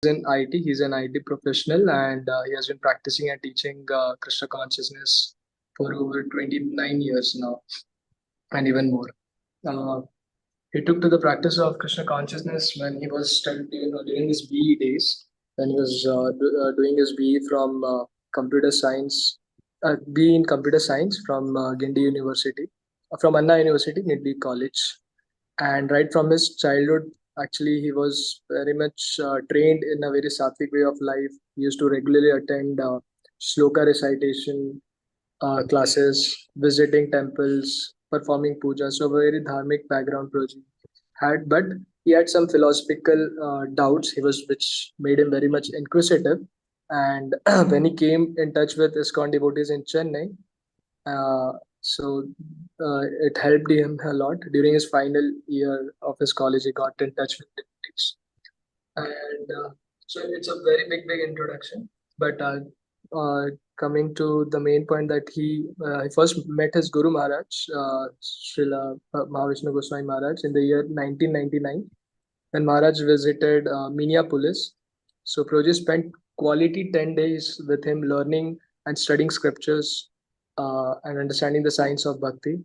in IT. He's an IT professional, and he has been practicing and teaching Krishna consciousness for over 29 years now, and even more. Uh, he took to the practice of Krishna consciousness when he was studying during his BE days, when he was doing his BE from computer science, BE in computer science from Gindi University, from Anna University, Gindi College. And right from his childhood, actually, he was very much trained in a very sattvic way of life. He used to regularly attend shloka recitation classes, visiting temples, performing puja. So, a very dharmic background Proji had, but he had some philosophical doubts. Which made him very much inquisitive. And when he came in touch with Iskcon devotees in Chennai, uh, so it helped him a lot during his final year of his college. He got in touch with devotees, and so it's a very big introduction. But coming to the main point, that he first met his Guru Maharaj, Srila Mahavishnu Goswami Maharaj, in the year 1999, when Maharaj visited Minneapolis. So Proji spent quality 10 days with him, learning and studying scriptures and understanding the science of bhakti.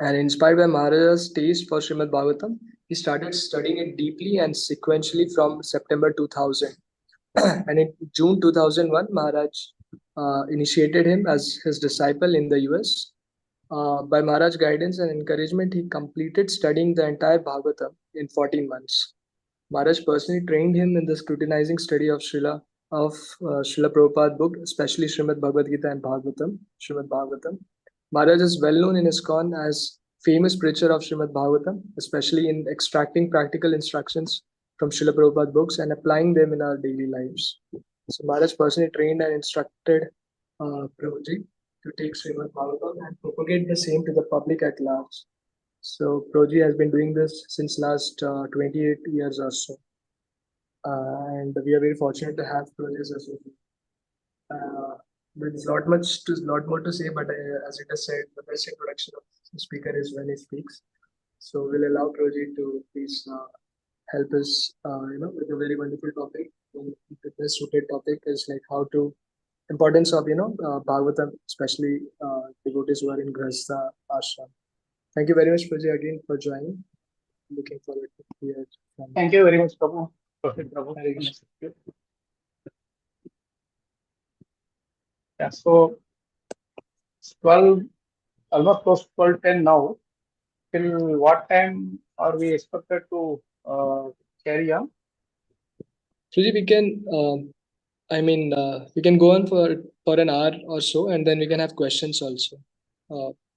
And inspired by Maharaj's taste for Srimad Bhagavatam, he started studying it deeply and sequentially from September 2000. And in June 2001, Maharaj initiated him as his disciple in the US. By Maharaj's guidance and encouragement, he completed studying the entire Bhagavatam in 14 months. Maharaj personally trained him in the scrutinizing study of Srila Prabhupada book, especially Srimad Bhagavad Gita and Srimad Bhagavatam. Maharaj is well known in ISKCON as famous preacher of Srimad Bhagavatam, especially in extracting practical instructions from Srila Prabhupada books and applying them in our daily lives. So Maharaj personally trained and instructed Prabhuji to take Srimad Bhagavatam and propagate the same to the public at large. So Proji has been doing this since last 28 years or so, and we are very fortunate to have Proji as a associate. There's lot more to say, but as it is said, the best introduction of the speaker is when he speaks. So we'll allow Proji to please help us, with a very wonderful topic. The best suited topic is like how to importance of Bhagavatam, especially devotees who are in Grihastha ashram. Thank you very much, Proji, again for joining. Looking forward to hear from you. Thank you very much, Prabhu. Prabhu. Hare Krishna. Yeah, so it's 12, almost close to 12:10 now. Till what time are we expected to carry on? Suji, we can, we can go on for an hour or so, and then we can have questions also.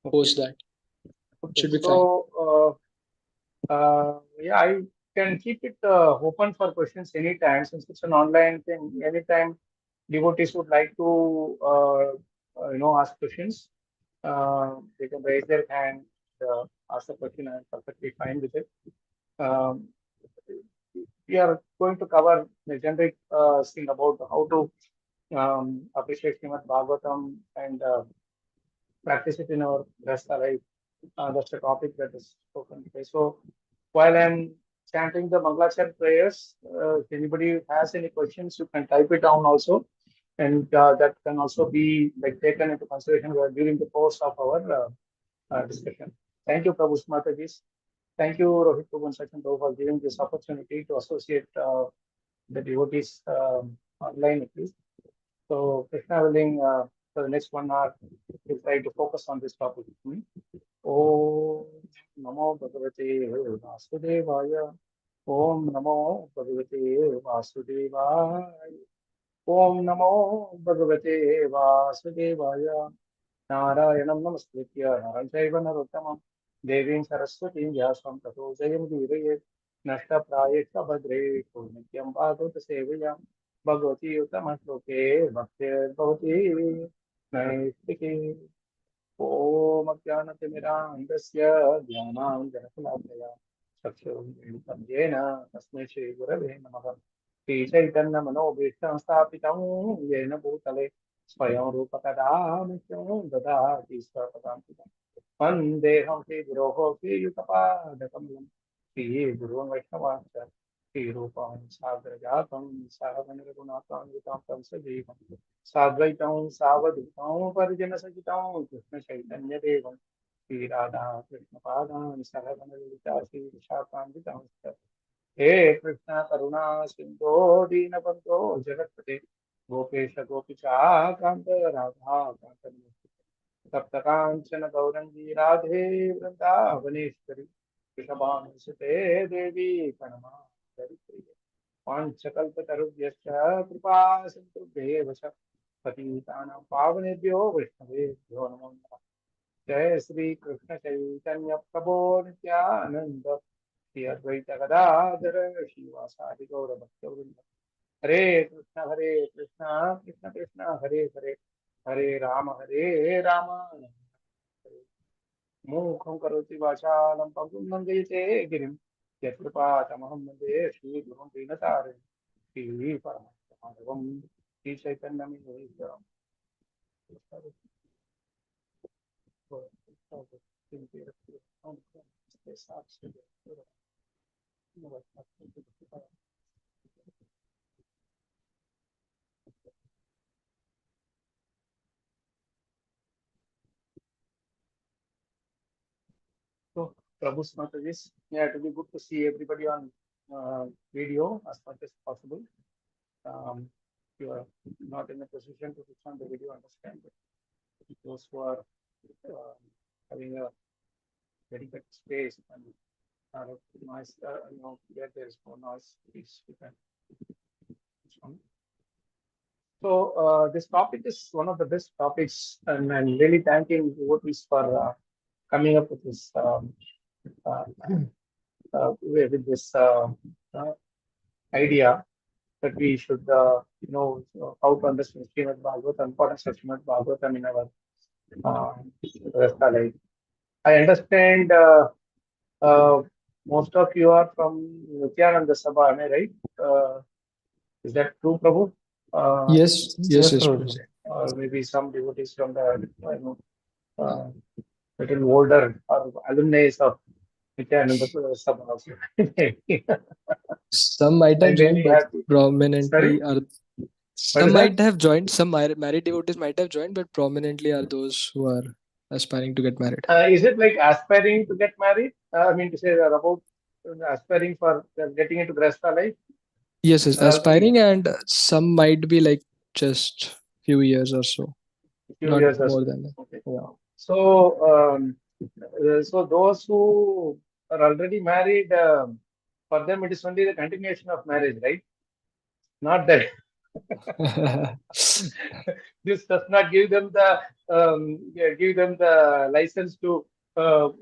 Post that. Okay, Should be fine. so yeah, I can keep it open for questions anytime, since it's an online thing. Anytime devotees would like to ask questions, they can raise their hand, ask the question. I'm perfectly fine with it. Um, we are going to cover the generic thing about how to appreciate Srimad Bhagavatam and practice it in our Grihastha life. That's the topic that is spoken today. So while I'm chanting the Mangalacharya prayers, if anybody has any questions, you can type it down also, and that can also be like taken into consideration during the course of our discussion. Thank you, Prabhu Mataji. Thank you, Rohit Prabhu and Sachin Prabhu, for giving this opportunity to associate the devotees online at least. So, Krishna willing, for the next 1 hour, we'll try to focus on this topic. Om Namo Bhagavate Vasudevaya. Om Namo Bhagavate Vasudevaya. Om Namo Bhagavate Vasudevaya. Narayanam Namaskritya Narayana Narottamam Devim Saraswati Vyasam Tato Jayam Virayet Nashta Prayekta Bhadre Nityam Bhagavata Sevayam Bhagavati Uttamaśloke Bhaktir Bhavati Naistike Om Ajnanatimirandasya Dhyanam Janakalapraya Chakshurumilitam Yena Tasmai Shri Gurave Namaha Shri Chaitanya Manobhishtam Sthapitam Yena Bhutale Swayam Rupa Kadam Dadati Swapadam Vandeham Shri Guroho Shri Yutapadakamlam Shri Gurun Vaishnavasya Rupam Sagrajatam Sahavanaragunatam Sajeevam Sadvaitam Savadutam Parijana Sajitam Krishna Chaitanya Devam Sri Radha Krishna Padam Sahavanarita Sri Vishakam He Krishna Karuna Sindho Deenabandho Jagatpate Gopesha Gopicha Kanta Radha Kanta Saptakanchana Gaurangi Radhe Vrindavaneshwari Krishabhanusude Devi Kanama Panchakalpatarubhyascha Kripa Sindhubhyeva Patitanam Pavanebhyo Vaishnavebhyo Namo Namaha Jai Sri Krishna Chaitanya Prabhu Nityananda Shri Advaita Gadadhara Shivasadi Gaura Bhaktivinoda Hare Krishna, Krishna Krishna, Hare Hare, Hare Rama, Mukham Karoti Vachalam Pagum Nandite Girim, Yatrapa Tamaham Mande, Shri Guru Dinatare, Shri Paramahansavam, Shri Chaitanya Miheshwaram. So, Prabhu's Mataji's, yeah, it will be good to see everybody on video as much as possible. You are not in a position to switch on the video, understand, but those who are having a dedicated space and are noise, where there is no noise, please you can switch on. So this topic is one of the best topics, and I'm really thanking devotees for coming up with this uh, with this idea that we should know how to understand Srimad Bhagavatam, importance of Srimad Bhagavatam in our Grihastha life. I understand most of you are from Nityanand Sabha, am I right? Is that true, Prabhu? Yes, Prabhu. Or maybe some devotees from the little older or alumni of Nityanand Sabha also. Some might have joined, but prominently are some might have joined. Some married devotees might have joined, but prominently are those who are aspiring to get married. Is it like aspiring to get married? I mean to say about aspiring for getting into Grihastha life? Yes, aspiring, and some might be like just few years or so. Not more than that. Okay. Yeah. So those who are already married, for them it is only the continuation of marriage, right? Not that. This does not give them the license to or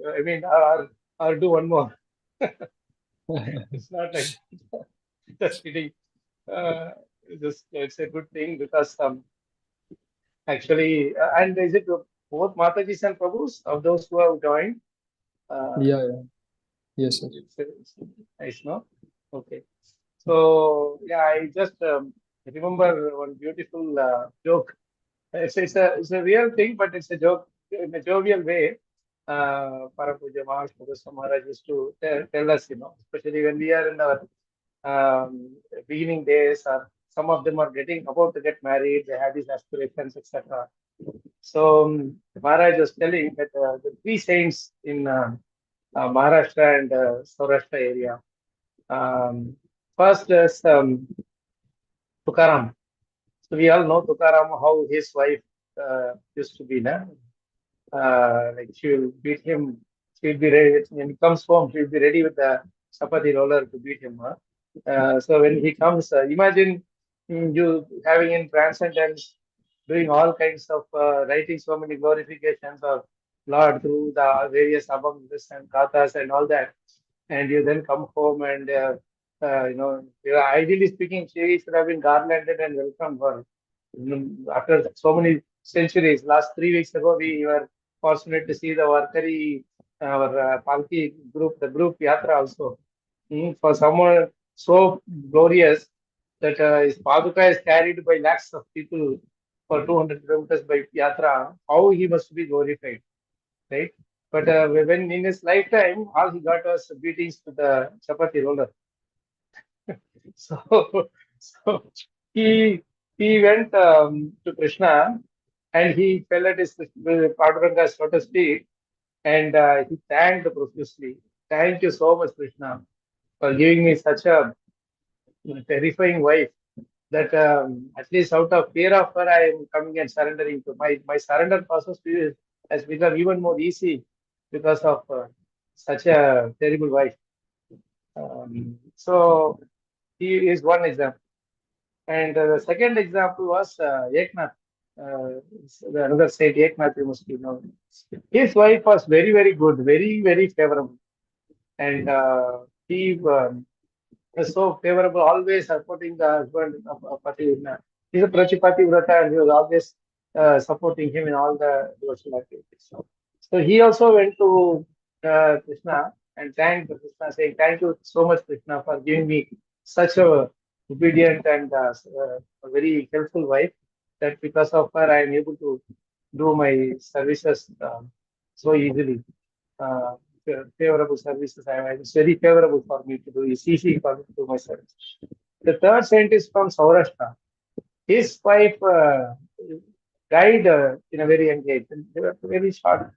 do one more. It's not like just kidding. It's a good thing because actually, and is it both Matajis and Prabhus of those who have joined? Yeah. Yes, sir. It's nice, no? Okay. So yeah, I just remember one beautiful joke. It's a real thing, but it's a joke in a jovial way. Parapuja Maharaj used to tell us, especially when we are in our beginning days, or some of them are getting about to get married, they have these aspirations, etc. So Maharaj was telling that the three saints in Maharashtra and Saurashtra area. First is Tukaram. So we all know Tukaram, how his wife used to be, like she will beat him. She'll be ready when he comes home. She'll be ready with the chapati roller to beat him. So when he comes, imagine you having in transcendence, doing all kinds of writing so many glorifications of Lord through the various abhangas and kathas and all that, and you then come home and ideally speaking, she should have been garlanded and welcomed for after so many centuries. Last 3 weeks ago, we were fortunate to see the Varkari, our Palki group, the group Yatra also. For someone so glorious that his Paduka is carried by lakhs of people for 200 kilometers by Yatra, how he must be glorified, right? But when in his lifetime, all he got was beatings to the chapati roller. So, so he went to Krishna, and he fell at his Paduranga's lotus feet, and he thanked profusely. Thank you so much, Krishna, for giving me such a terrifying wife that at least out of fear of her, I am coming and surrendering to my surrender process has become even more easy because of such a terrible wife. So he is one example. And the second example was Eknath. Another saint, Eknath, you must know. His wife was very, very good, very, very favorable. And he was so favorable, always supporting the husband of Pati. He's a Prachipati Vrata, and he was always supporting him in all the devotional activities. So he also went to Krishna and thanked Krishna, saying, "Thank you so much, Krishna, for giving me such a obedient and a very helpful wife. That because of her, I am able to do my services so easily. Uh, Favorable services. It's very favorable for me to do. It's easy for me to do my service." The third saint is from Saurashtra. His wife died in a very young age. And they were very short.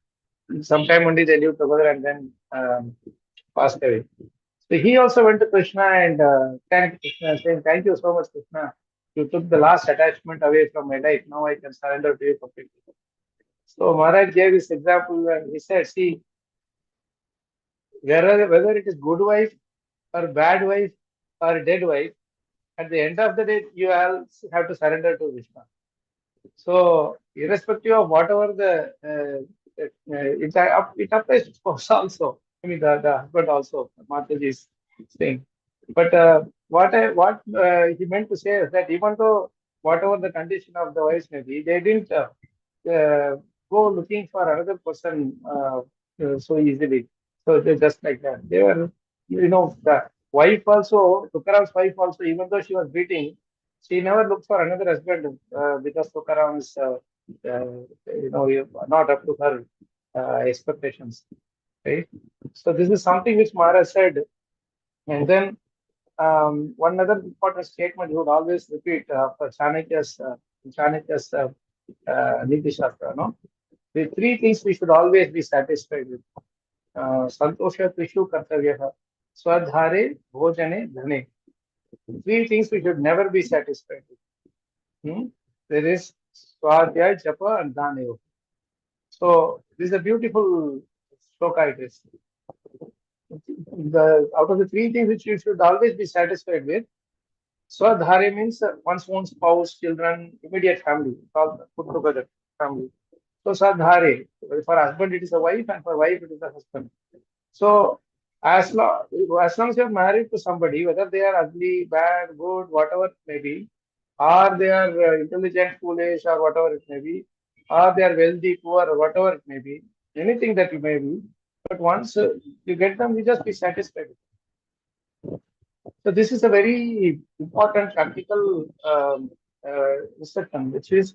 Sometime only they lived together and then passed away. So he also went to Krishna and thanked Krishna, saying, "Thank you so much, Krishna. You took the last attachment away from my life. Now I can surrender to you completely." So Maharaj gave this example and he said, "See, whether it is good wife or bad wife or dead wife, at the end of the day, you all have to surrender to Krishna. So, irrespective of whatever it applies to spouse also. I mean, the husband also, Mataji is saying. But what he meant to say is that even though whatever the condition of the wives may be, they didn't go looking for another person so easily. So they just like that. They were, the wife also, Tukaram's wife also, even though she was beating, she never looked for another husband because Tukaram is, not up to her expectations, right? So this is something which Mara said, and then one other important statement he would always repeat for Chanakya's Niti Shastra, no? The three things we should always be satisfied with. Santosha Trishu Kartavyaha, Swadhare, Bhojane, Dhane. Three things we should never be satisfied with. There is Swadhyay, Japa, and Dhanaya. So this is a beautiful shloka it is. Out of the three things which you should always be satisfied with, Swadhare means one's own spouse, children, immediate family, all put together family. So Swadhare, for husband it is a wife, and for wife it is a husband. So as long as you're married to somebody, whether they are ugly, bad, good, whatever it may be, or they are intelligent, foolish, or whatever it may be, or they are wealthy, poor, or whatever it may be, anything that you may be, but once you get them, you just be satisfied. So this is a very important practical instruction, which is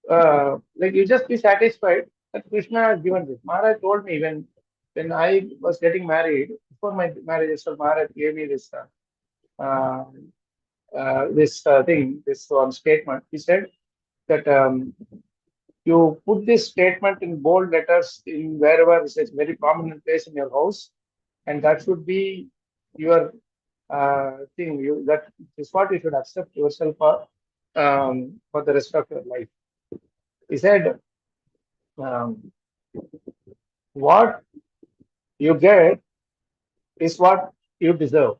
like you just be satisfied that Krishna has given this. Maharaj told me when I was getting married, before my marriage, so Maharaj gave me uh, this one statement. He said that you put this statement in bold letters in wherever it's a very prominent place in your house, and that should be your thing. That is what you should accept yourself for the rest of your life. He said, um, "What you get is what you deserve."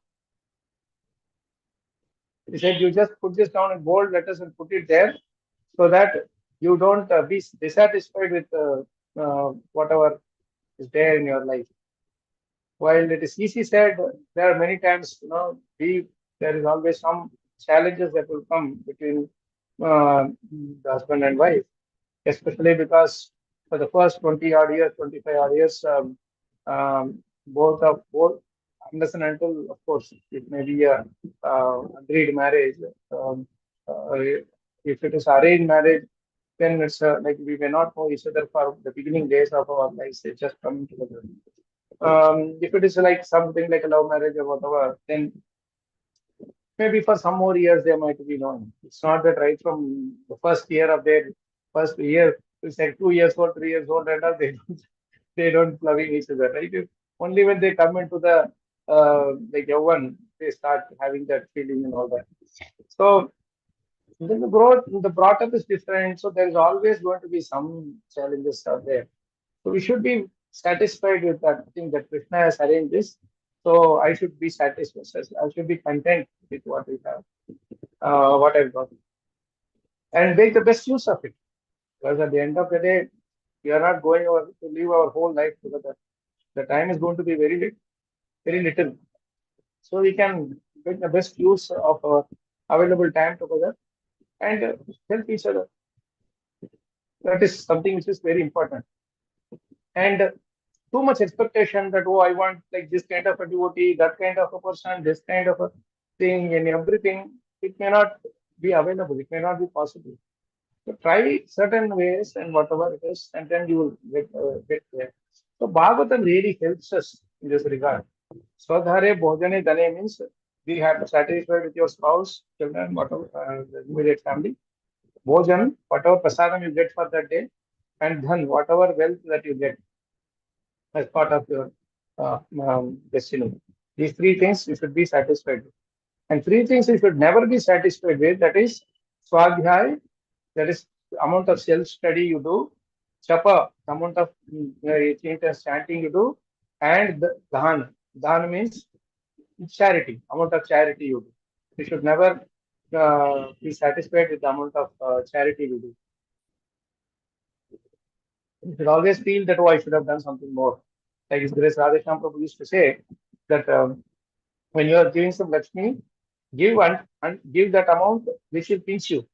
He said, "You just put this down in bold letters and put it there so that you don't be dissatisfied with whatever is there in your life." While it is easy said, there are many times, there is always some challenges that will come between the husband and wife, especially because for the first 20 odd years, 25 odd years, both, unless and until, of course, it may be a agreed marriage. If it is arranged marriage, then it's like we may not know each other for the beginning days of our lives. It's just coming together. If it is like something like a love marriage or whatever, then maybe for some more years they might be knowing. It's not that right from the first year of their first year, it's like 2 years old, 3 years old, and all, they don't loving each other, right? Only when they come into the like one, they start having that feeling and all that. So then the brought up is different. So there is always going to be some challenges out there. So we should be satisfied with that thing that Krishna has arranged this. So I should be satisfied. I should be content with what we have, what I've got, and make the best use of it. Because at the end of the day, we are not going over to live our whole life together. The time is going to be very little. So we can make the best use of our available time together and help each other. That is something which is very important. And too much expectation that, oh, I want like this kind of a devotee, that kind of a person, this kind of a thing, and everything, it may not be available, it may not be possible. So try certain ways and whatever it is, and then you will get there. So Bhagavatam really helps us in this regard. Swadhare Bhojane Dane means be happy, satisfied with your spouse, children, whatever, the immediate family. Bhojan, whatever prasadam you get for that day, and dhan, whatever wealth that you get as part of your destiny. These three things you should be satisfied with. And three things you should never be satisfied with, that is swadhyay, that is amount of self-study you do, chapa, amount of chanting you do, and the dhana. Dhana means charity, amount of charity you do. You should never be satisfied with the amount of charity you do. You should always feel that, oh, I should have done something more. Like His Grace Radheshyam Prabhu used to say that when you are giving some Lakshmi, give and give that amount which will pinch you.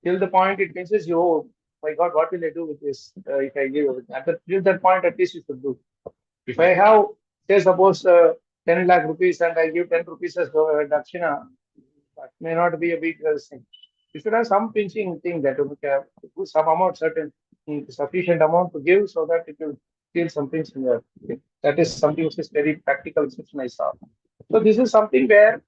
Till the point it pinches you, oh my God, what will I do with this if I give everything? Till that point, at least you should do. If I have, say, suppose 10 lakh rupees and I give 10 rupees as dakshina, that may not be a big thing. You should have some pinching thing that you have some amount, certain sufficient amount to give so that it will feel something similar. That is something which is very practical, which I saw. So this is something where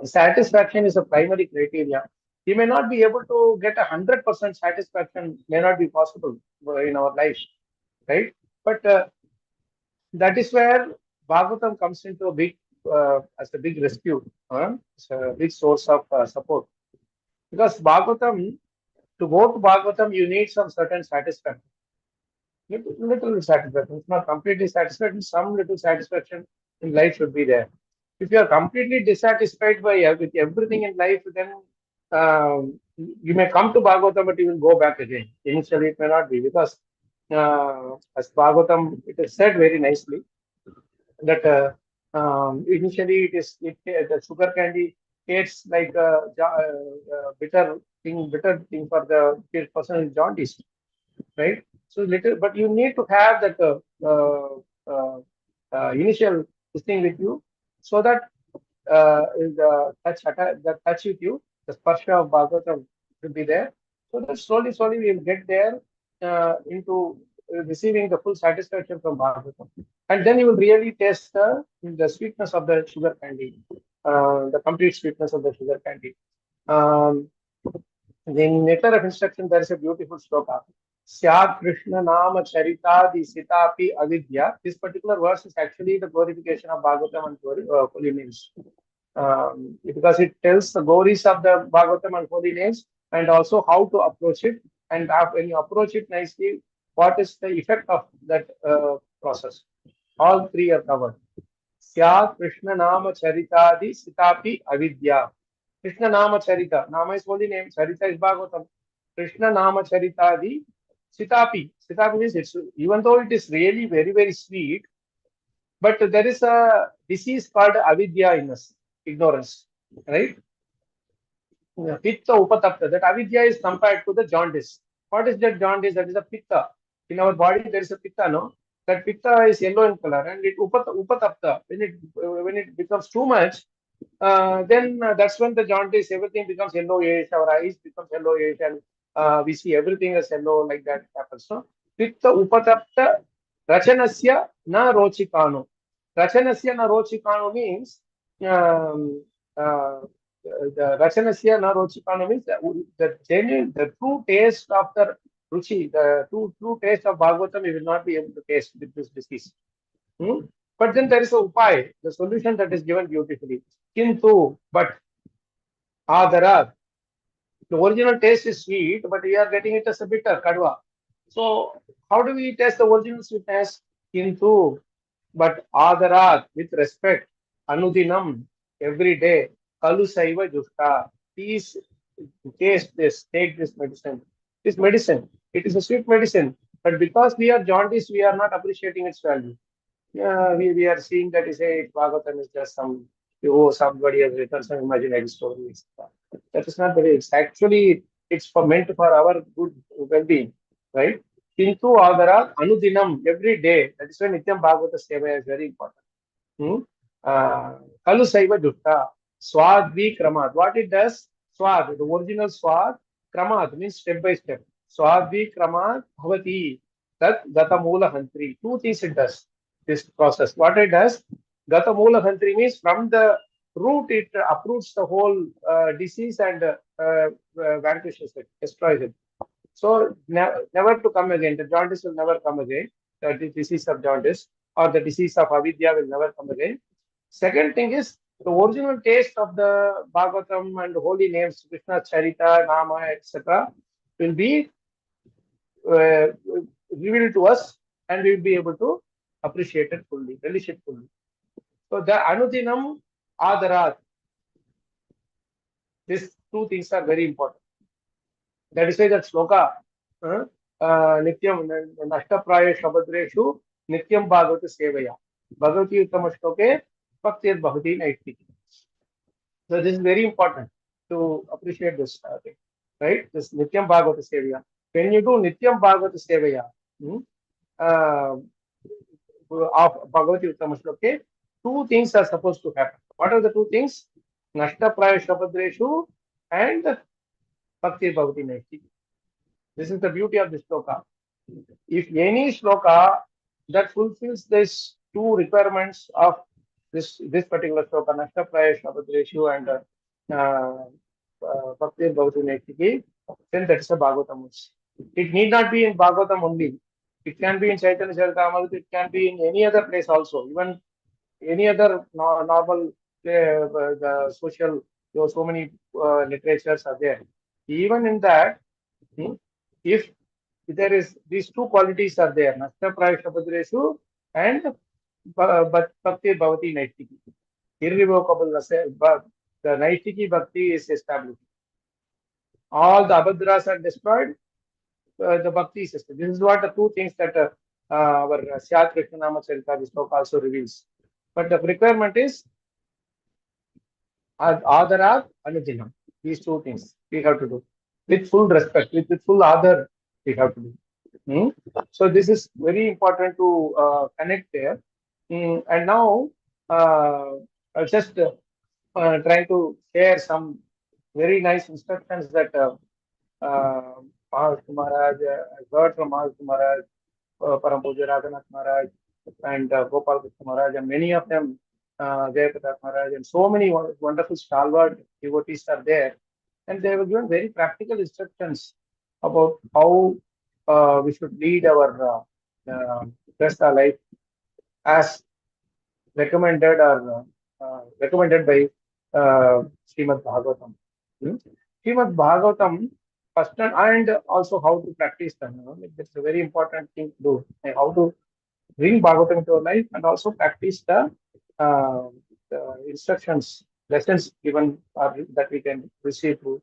satisfaction is a primary criteria. We may not be able to get 100% satisfaction, may not be possible in our life, right? But that is where Bhagavatam comes into a big, as a big rescue, it's a big source of support. Because Bhagavatam, to go to Bhagavatam, you need some certain satisfaction. Little satisfaction. It's not completely satisfaction, some little satisfaction in life should be there. If you are completely dissatisfied with everything in life, then you may come to Bhagavatam, but you will go back again. Initially, it may not be because as Bhagavatam, it is said very nicely that initially the sugar candy tastes like a bitter thing for the person who is jaundice, right? So little, but you need to have that initial thing with you, so that the touch with you, the sparsha of Bhagavatam will be there. So that slowly we will get there into receiving the full satisfaction from Bhagavatam, and then you will really taste the sweetness of the sugar candy, the complete sweetness of the sugar candy. In letter of instruction, there is a beautiful sloka. Syat Krishna Nama Charita Di Sitapi Avidya. This particular verse is actually the glorification of Bhagavatam and holy names. Because it tells the glories of the Bhagavatam and holy names, and also how to approach it. And when you approach it nicely, what is the effect of that process? All three are covered. Syat Krishna Nama Charita Di Sitapi Avidya. Krishna Nama Charita. Nama is holy name. Charita is Bhagavatam. Krishna Nama Charita Di Sitapi. Sitapi means it's, even though it is really very sweet, but there is a disease called avidya in us, ignorance, right? Pitta upatapta. That avidya is compared to the jaundice. What is that jaundice? That is a pitta. In our body, there is a pitta, no? That pitta is yellow in color, and it upatapta. When it becomes too much, then that's when the jaundice, everything becomes yellowish. Our eyes becomes yellowish, and we see everything as yellow, like that happens. No? Pitta upatapta rachanasya na rochikano. Rachanasya na rochikano means the Rachanasya na Rochikana means the genuine, the true taste of the Ruchi, the true taste of Bhagavatam, you will not be able to taste with this disease. But then there is a upay, the solution that is given beautifully. Kintu, but Adarat. The original taste is sweet, but we are getting it as a bitter, kadwa. So how do we taste the original sweetness? Kintu, but Adarat, with respect, Anudinam, every day, Kalu Saiva Justa. Please taste this, take this medicine. This medicine, it is a sweet medicine, but because we are jaundiced, we are not appreciating its value. Yeah, we are seeing that is a Bhagavatam is just somebody has written some imaginary stories. That is not very. It's actually it's for meant for our good well-being, right? Kintu Agara Anudinam every day. That is why Nityam Bhagavata Seva is very important. Kalu Saiva Dutta Swadvi Kramat. What it does? Swad, the original Swad, Kramat means step by step. Swadvi Kramat Bhavati. That Gata Mula Hantri. Two things it does. This process. What it does? Gata Mula Hantri means from the root it uproots the whole disease and vanquishes it, destroys it. So never to come again. The jaundice will never come again. The disease of jaundice or the disease of avidya will never come again. Second thing is the original taste of the Bhagavatam and holy names, Krishna Charita, Nama, etc., will be uh, revealed to us, and we will be able to appreciate it fully, relish it fully. So the Anudinam Adarat, these two things are very important. That is why that sloka, Nityam Nashtapraya Shabadreshu Nityam Bhagavata Sevaya. Bhagavati Uttama Shloke Bhaktir Bhavati Naitiki. So this is very important to appreciate this thing, right? This Nityam Bhagavata Sevaya. When you do Nityam Bhagavata Sevaya of Bhagavati Uttama Shloke, two things are supposed to happen. What are the two things? Nashtapraya Shabadreshu and Bhaktir Bhavati Naitiki. This is the beauty of this shloka. If any shloka that fulfills these two requirements of this particular shloka, Nashta Praya Shabadreshu and Bhakti Bhavati Naitiki, then that is a Bhagavatam. It need not be in Bhagavatam only. It can be in Chaitanya Charitamrita, it can be in any other place also. Even any other normal, the social, so many literatures are there. Even in that, if there is these two qualities are there, Nashta Praya Shabadreshu and Bhakti Bhavati Naitiki. Irrevocable, the Naitiki Bhakti is established. All the Abhadras are destroyed, the Bhakti system. This is what the two things that our Syat Krishna Nama Charita, this book also reveals. But the requirement is Adarat Anujinam. These two things we have to do with full respect, with full adar we have to do. So this is very important to connect there. And now I'll just trying to share some very nice instructions that Maharaj Maharaj, I heard from Maharaj Maharaj, Param Puja Radhanath Maharaj, and Gopal Krishna Maharaj, and many of them, Jayaprakash Maharaj, and so many wonderful stalwart devotees are there. And they were given very practical instructions about how we should lead our Grihastha life as recommended or recommended by Srimad Bhagavatam. Srimad Bhagavatam, first and also how to practice them. That's a very important thing to do. And how to bring Bhagavatam into our life and also practice the instructions, lessons given that we can receive through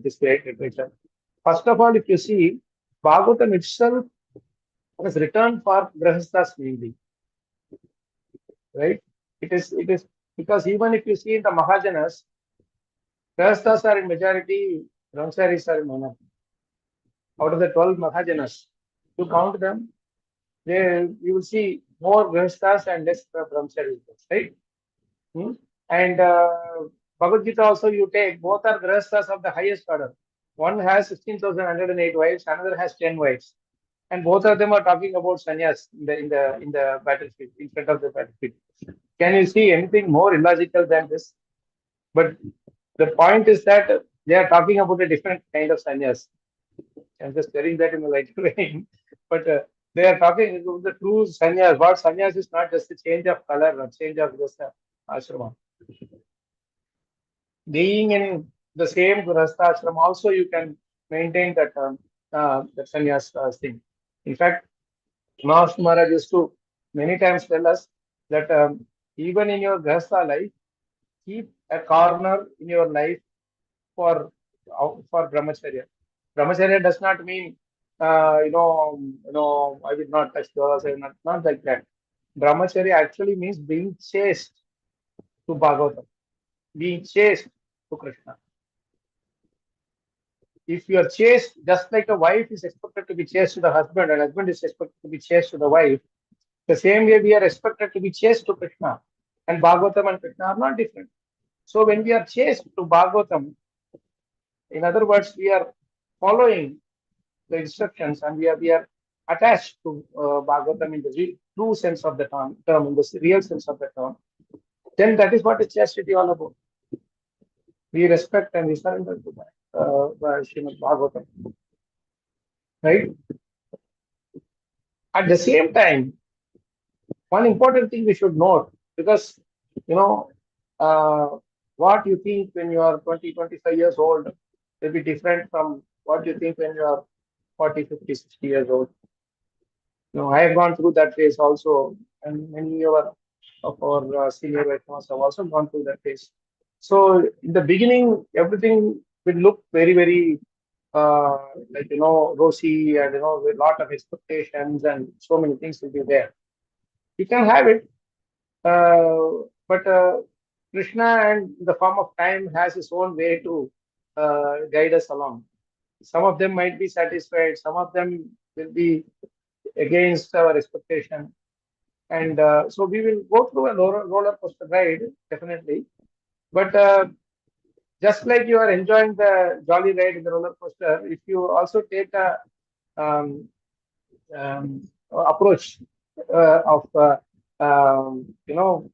this great literature. First of all, if you see, Bhagavatam itself was written for Grihasthas mainly. Right? It is because even if you see in the Mahajanas, Grihasthas are in majority, Brahmacharis are in minority. Out of the 12 Mahajanas, to count them, you will see more Grihasthas and less Brahmacharis, right? And Bhagavad Gita also you take, both are Grihasthas of the highest order. One has 16,108 wives, another has 10 wives. And both of them are talking about sannyas in the battlefield, in front of the battlefield. Can you see anything more illogical than this? But the point is that they are talking about a different kind of sannyas. I'm just telling that in a light way. But they are talking about the true sannyas. What sannyas is not just a change of color or change of just ashrama. Being in the same Grihastha ashram, also you can maintain that sannyas thing. In fact, Maharashtra Maharaj used to many times tell us that even in your Grihastha life, keep a corner in your life for brahmacharya. Brahmacharya does not mean I will not touch girls. I will not like that. Brahmacharya actually means being chaste to Bhagavatam, being chaste to Krishna. If you are chaste, just like a wife is expected to be chaste to the husband, and husband is expected to be chaste to the wife, the same way we are expected to be chaste to Krishna. And Bhagavatam and Krishna are not different. So when we are chaste to Bhagavatam, in other words, we are following the instructions and we are attached to Bhagavatam in the true sense of the term, in the real sense of the term, then that is what is chastity all about. We respect and we surrender to that, Srimad Bhagavatam. Right? At the same time, one important thing we should note, because you know uh, what you think when you are 20, 25 years old will be different from what you think when you are 40, 50, 60 years old. I have gone through that phase also, and many of our senior Vaishnavas have also gone through that phase. So in the beginning, everything will look very, very uh, rosy, and with a lot of expectations, and so many things will be there. You can have it, but Krishna and the form of time has its own way to guide us along. Some of them might be satisfied, some of them will be against our expectation. And so we will go through a roller coaster ride, definitely. But just like you are enjoying the jolly ride in the roller coaster, if you also take a um, approach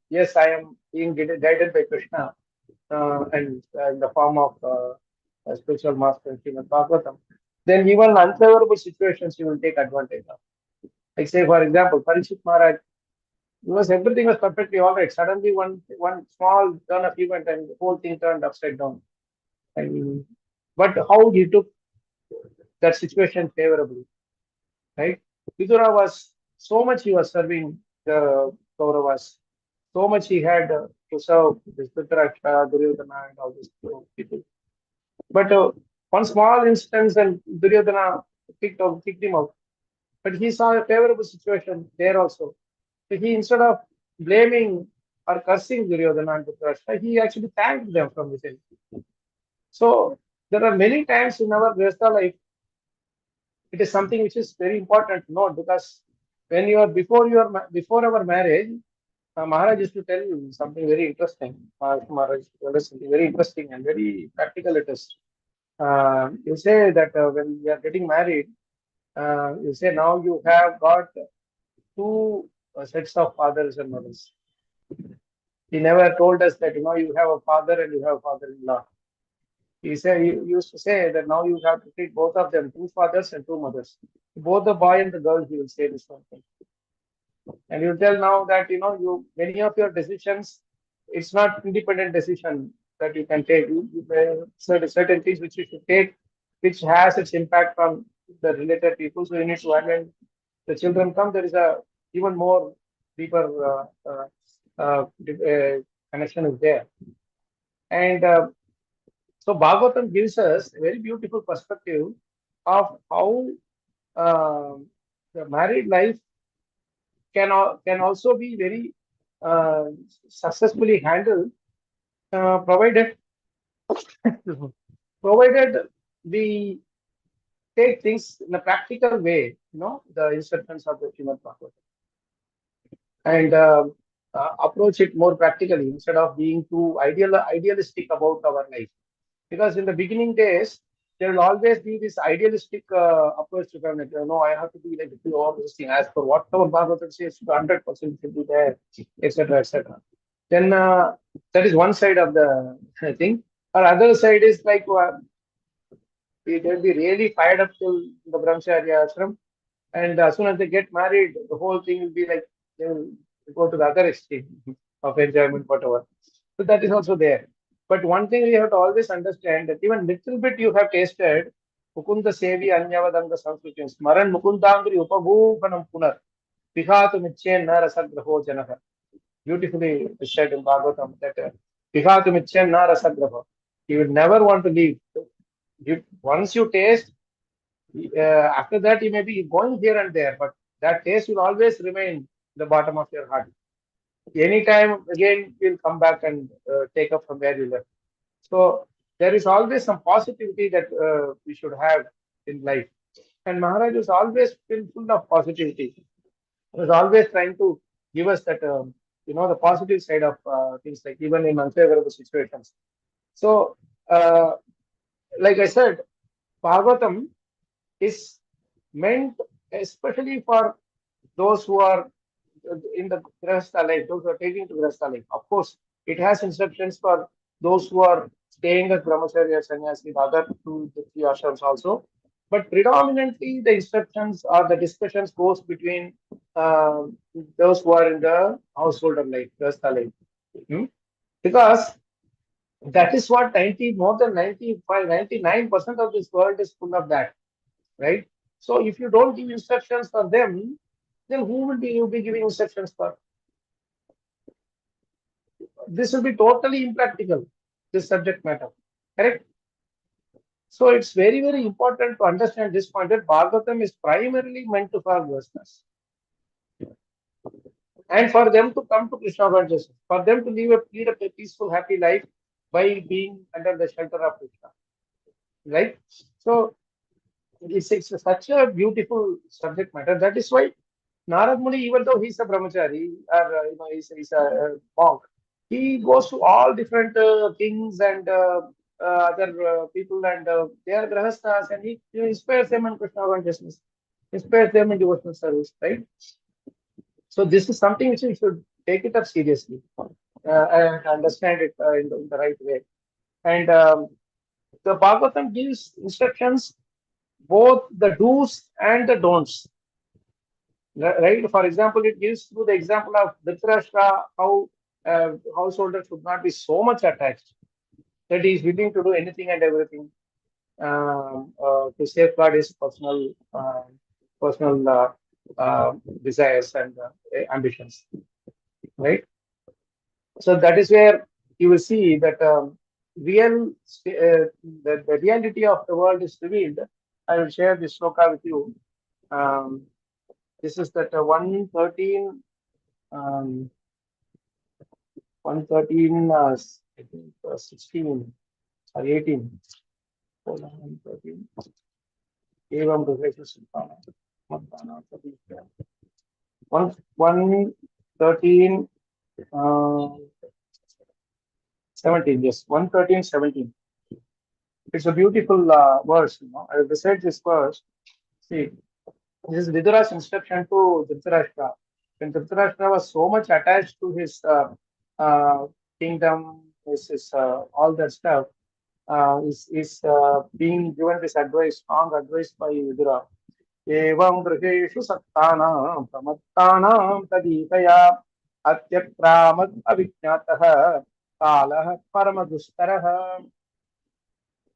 yes, I am being guided by Krishna and in the form of a spiritual master, Srimad Bhagavatam, then even unfavorable situations you will take advantage of. Like say, for example, Parikshit Maharaj, everything was perfectly all right. Suddenly, one small turn of event and the whole thing turned upside down. And but how he took that situation favorably, right? Vidura was so much he was serving the Kauravas, so much he had to serve this Dhritarashtra, Duryodhana, and all these people. But one small instance, and Duryodhana kicked him out. But he saw a favorable situation there also. So he, instead of blaming or cursing Duryodhana and Dhritarashtra, he actually thanked them from within. So there are many times in our Grihastha life, it is something which is very important to note, because when you are before our marriage, Maharaj used to tell you something very interesting. Maharaj used to tell us something very interesting and very practical it is. You say that when you are getting married, you say now you have got two sets of fathers and mothers. He never told us that you have a father and you have a father-in-law. He used to say that now you have to treat both of them, two fathers and two mothers. Both the boy and the girl, he will say this one thing. And you tell now that many of your decisions, it's not independent decision that you can take. Certain things which you should take, which has its impact on the related people. So you need to, and when the children come, there is a even more deeper connection is there. And so Bhagavatam gives us a very beautiful perspective of how the married life can also be very successfully handled, provided provided we take things in a practical way. The instructions of the Srimad Bhagavatam, and approach it more practically instead of being too idealistic about our life. Because in the beginning days, there will always be this idealistic approach to family. I have to be like do all this thing as per what our Bhagavatam says, 100% should be there, etc., etc. then that is one side of the thing. Or other side is like they'll be really fired up till the brahmacharya ashram, and as soon as they get married, the whole thing will be like they will go to the other extreme of enjoyment, whatever. So that is also there. But one thing we have to always understand that even little bit you have tasted Mukunda Sevi Anyavadanga Sanskritin Smaran Mukundangri Upabhuvanam Punar Pihatu Mitchen Narasagraho Janaha. Beautifully said in Bhagavatam that Pihatu Mitchen Narasagraho. You will never want to leave. Once you taste, after that you may be going here and there, but that taste will always remain the bottom of your heart. Anytime again you'll come back and take up from where you left. So there is always some positivity that we should have in life. And Maharaj was always been full of positivity. He was always trying to give us that, the positive side of things, like even in unfavorable situations. So, like I said, Bhagavatam is meant especially for those who are in the Grihastha life, those who are taking to Grihastha life. Of course, it has instructions for those who are staying as brahmacharya, sannyasi, the other two, the three ashrams also. But predominantly, the instructions or the discussions goes between uh, those who are in the householder life, Grihastha life. Hmm? Because that is what more than 95, 99% of this world is full of that, right? So if you don't give instructions for them, then who will be you be giving instructions for? This will be totally impractical, this subject matter. Correct? So it's very, very important to understand this point that Bhagavatam is primarily meant to for listeners. And for them to come to Krishna consciousness, for them to lead a peaceful, happy life by being under the shelter of Krishna. Right? So it's such a beautiful subject matter. That is why Narad Muni, even though he's a brahmachari or he's a monk, he goes to all different kings and other people, and they are grahasthas, and he inspires them in Krishna consciousness, inspires them in devotional service, right? So this is something which we should take it up seriously and understand it in the right way. And the Bhagavatam gives instructions, both the do's and the don'ts. Right? For example, it gives through the example of Dhritarashtra how householder should not be so much attached that he is willing to do anything and everything to safeguard his personal desires and ambitions. Right? So that is where you will see that the reality of the world is revealed. I will share this sloka with you. This is that 113. 113, I think 16 or 18. 113. Evam Grihastha Sultana. 113, 17. Yes, 113, 17. It's a beautiful verse. I will recite this verse. See, this is Vidura's instruction to Dhritarashtra. When Dhritarashtra was so much attached to his kingdom, his all that stuff, is being given this advice, strong advice by Vidura. Evam griheshu sattanam pramattanam taditaya atyakramad avijnatah kalah paramadustaraha.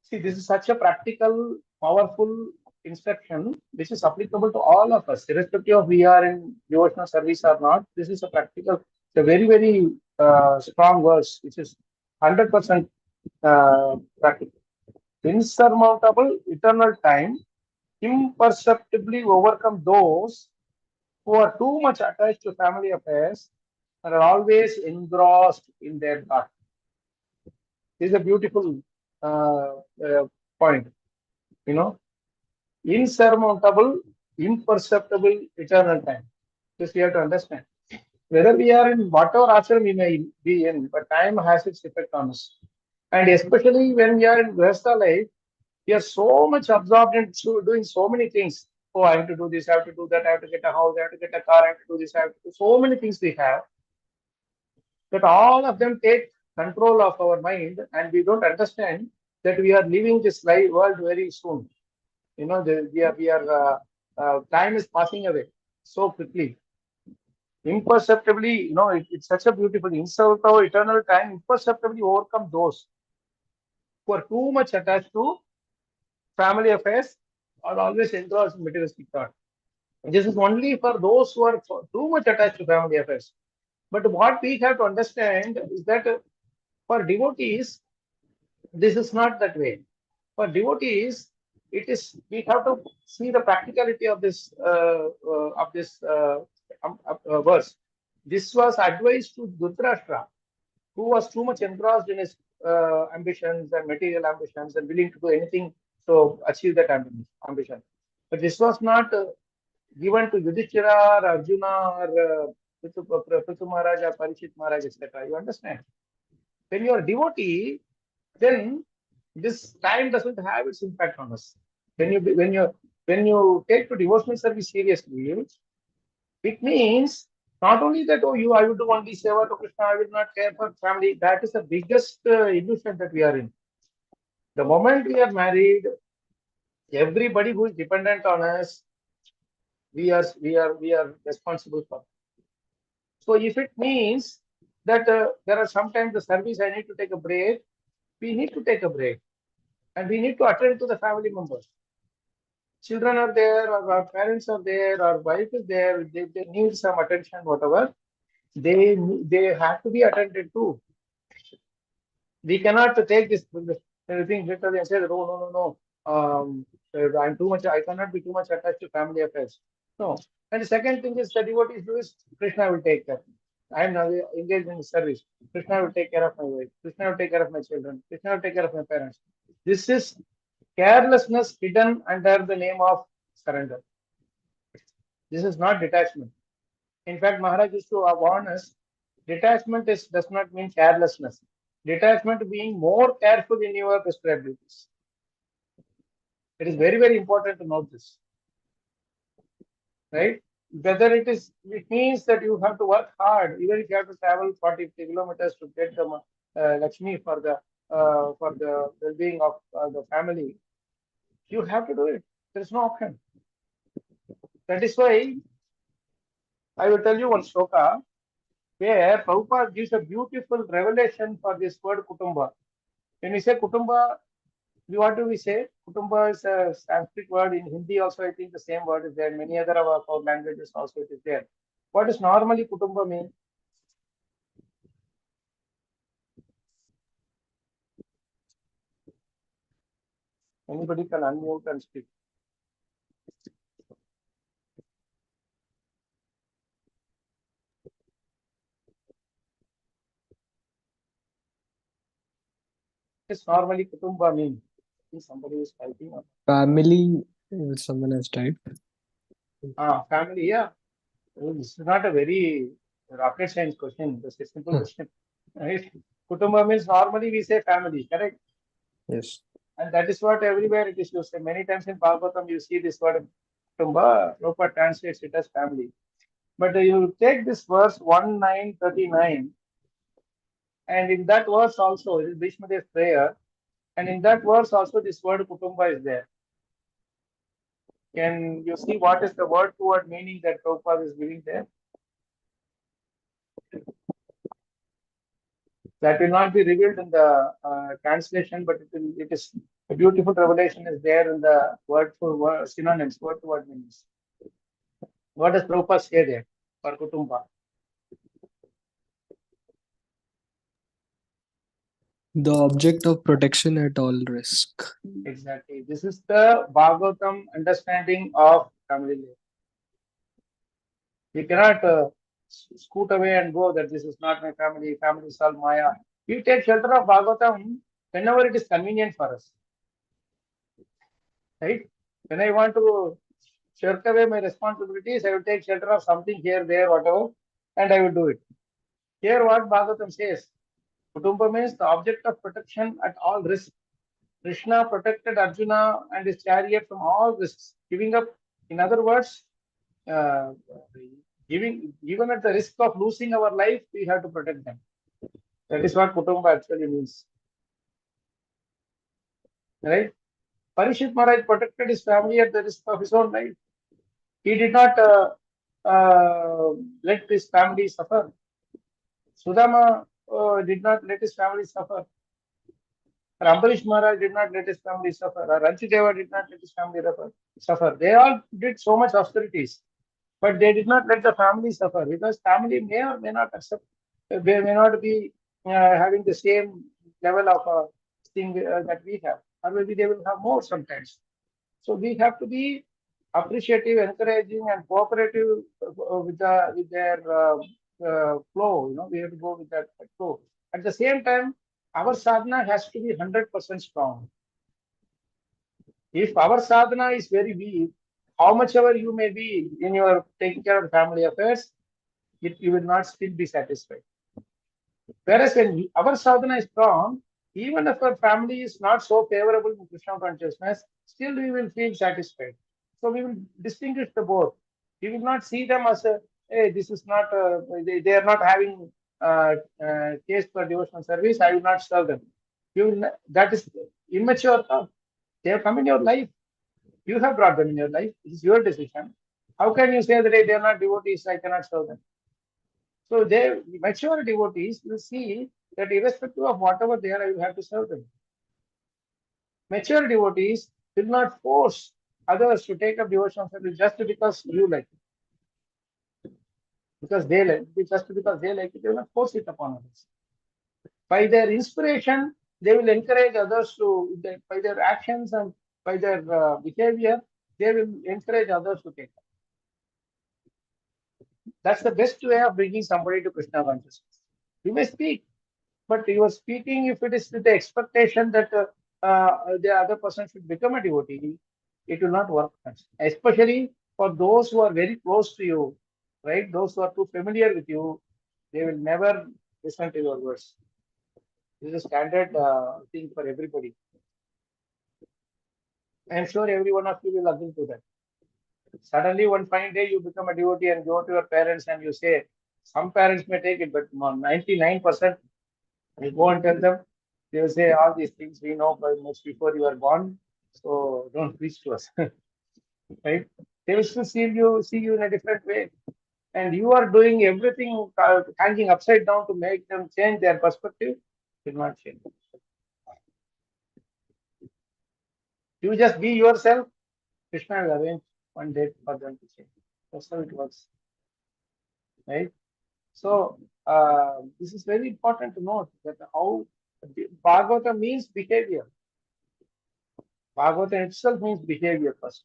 See, this is such a practical, powerful instruction which is applicable to all of us, irrespective of we are in devotional service or not. This is a practical, it's a very, very strong verse, which is 100% practical. Insurmountable eternal time imperceptibly overcome those who are too much attached to family affairs and are always engrossed in their thought. This is a beautiful point. Insurmountable, imperceptible eternal time. This we have to understand. Whether we are in whatever ashram we may be in, but time has its effect on us. And especially when we are in Grihastha life, we are so much absorbed in doing so many things. Oh, I have to do this, I have to do that, I have to get a house, I have to get a car, I have to do this, I have to do so many things we have. that all of them take control of our mind, and we don't understand that we are leaving this life world very soon. Time is passing away so quickly, imperceptibly. It's such a beautiful insult of eternal time, imperceptibly overcome those who are too much attached to family affairs or always engrossed in materialistic thought. This is only for those who are too much attached to family affairs. But what we have to understand is that for devotees, this is not that way. For devotees, it is, we have to see the practicality of this verse. This was advised to Dhritarashtra, who was too much engrossed in his ambitions and material ambitions and willing to do anything to achieve that ambition. But this was not given to Yudhishthira or Arjuna or Prithu Maharaj or Parishit Maharaj, etc. You understand? When you are a devotee, then this time doesn't have its impact on us. When you take to devotional service seriously, it means not only that, oh, I will do only seva to Krishna, I will not care for family. That is the biggest illusion that we are in. The moment we are married, everybody who is dependent on us, we are responsible for. So if it means that there are sometimes the service I need to take a break, we need to take a break, and we need to attend to the family members. Children are there, or our parents are there, our wife is there, they need some attention, whatever. They have to be attended to. We cannot take this thing literally and say that, oh, no. I'm too much, I cannot be too much attached to family affairs. No. And the second thing is the devotees do is Krishna will take care. I am now engaged in service. Krishna will take care of my wife. Krishna will take care of my children. Krishna will take care of my parents. This is carelessness hidden under the name of surrender. This is not detachment. In fact, Maharaj used to warn us, detachment does not mean carelessness. Detachment being more careful in your prescribed duties. It is very, very important to note this. Right? Whether it means that you have to work hard, even if you have to travel 40 kilometers to get the Lakshmi for the well-being of the family, you have to do it. There is no option. That is why I will tell you one shloka where Prabhupada gives a beautiful revelation for this word kutumba. When we say kutumba, what do we say? Kutumba is a Sanskrit word. In Hindi also, I think the same word is there. In many other of our languages also it is there. What does normally kutumba mean? Anybody can unmute and speak. What does normally kutumba mean? Somebody is typing up. Family, someone has typed. Family, yeah. This is not a very rocket science question. This is a simple question. Right? Kutumba means normally we say family, correct? Yes. And that is what everywhere it is used. Many times in Bhagavatam you see this word kutumba. Prabhupada translates it as family. But you take this verse 1:9:39, and in that verse also, it is Bhishma Dev's prayer, and in that verse also this word kutumba is there. Can you see what is the word to word meaning that Prabhupada is giving there? That will not be revealed in the translation, but it is a beautiful revelation is there in the word for word synonyms, word to word meanings. What does Prabhupada say there for kutumba? The object of protection at all risk. Exactly. This is the Bhagavatam understanding of family life. We cannot scoot away and go that this is not my family, family is all Maya. We take shelter of Bhagavatam whenever it is convenient for us. Right? When I want to shirk away my responsibilities, I will take shelter of something here, there, whatever, and I will do it. Here what Bhagavatam says, Kutumba means the object of protection at all risks. Krishna protected Arjuna and his chariot from all risks, giving up, in other words, even at the risk of losing our life, we have to protect them. That is what Kutumba actually means. Right? Parishit Maharaj protected his family at the risk of his own life. He did not let his family suffer. Sudama did not let his family suffer. Ambarish Maharaj did not let his family suffer. Ranchideva did not let his family suffer. They all did so much austerities, but they did not let the family suffer because family may or may not accept, they may not be having the same level of thing that we have, or maybe they will have more sometimes. So we have to be appreciative, encouraging, and cooperative with their flow. We have to go with that flow. At the same time, our sadhana has to be 100% strong. If our sadhana is very weak, how much ever you may be in your taking care of family affairs, you will not still be satisfied. Whereas when our sadhana is strong, even if our family is not so favorable to Krishna consciousness, still we will feel satisfied. So we will distinguish the both. We will not see them as a, hey, this is not, they are not having taste for devotional service, I will not serve them. That is immature thought. They have come in your life. You have brought them in your life. It is your decision. How can you say that hey, they are not devotees, I cannot serve them? So they mature devotees will see that irrespective of whatever they are, I will have to serve them. Mature devotees will not force others to take up devotional service just because you like it. Because they like it, just because they like it, they will not force it upon others. By their inspiration, they will encourage others to, by their actions and by their behavior, they will encourage others to take up. That's the best way of bringing somebody to Krishna consciousness. You may speak, but you are speaking if it is with the expectation that the other person should become a devotee, it will not work. Especially for those who are very close to you, right? Those who are too familiar with you, they will never listen to your words. This is a standard thing for everybody. I am sure every one of you will agree to that. Suddenly, one fine day, you become a devotee and go to your parents and you say, some parents may take it, but 99%, you go and tell them, they will say all these things we know by much before you are born, so don't preach to us. Right? They will still see you in a different way. And you are doing everything hanging upside down to make them change their perspective, will not change. You just be yourself, Krishna will arrange one day for them to change. That's how it works. Right? So this is very important to note that how Bhagavata means behavior. Bhagavatam itself means behavior first.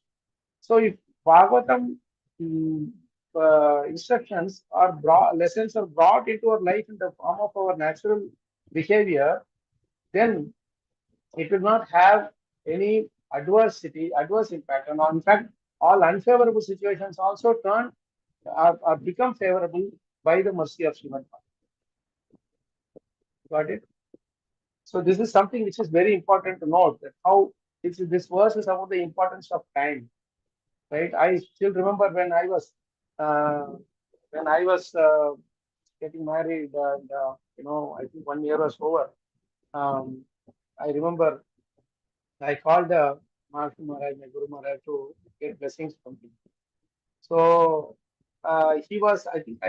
So if Bhagavatam instructions are brought, lessons are brought into our life in the form of our natural behavior, then it will not have any adverse impact. And in fact, all unfavorable situations also are become favorable by the mercy of Srimad. Got it? So this is something which is very important to note, that how this verse is about the importance of time. Right? I still remember uh, when I was getting married, and I think 1 year was over. Um, I remember I called Maharaj, my Guru Maharaj, to get blessings from him. So he was, I think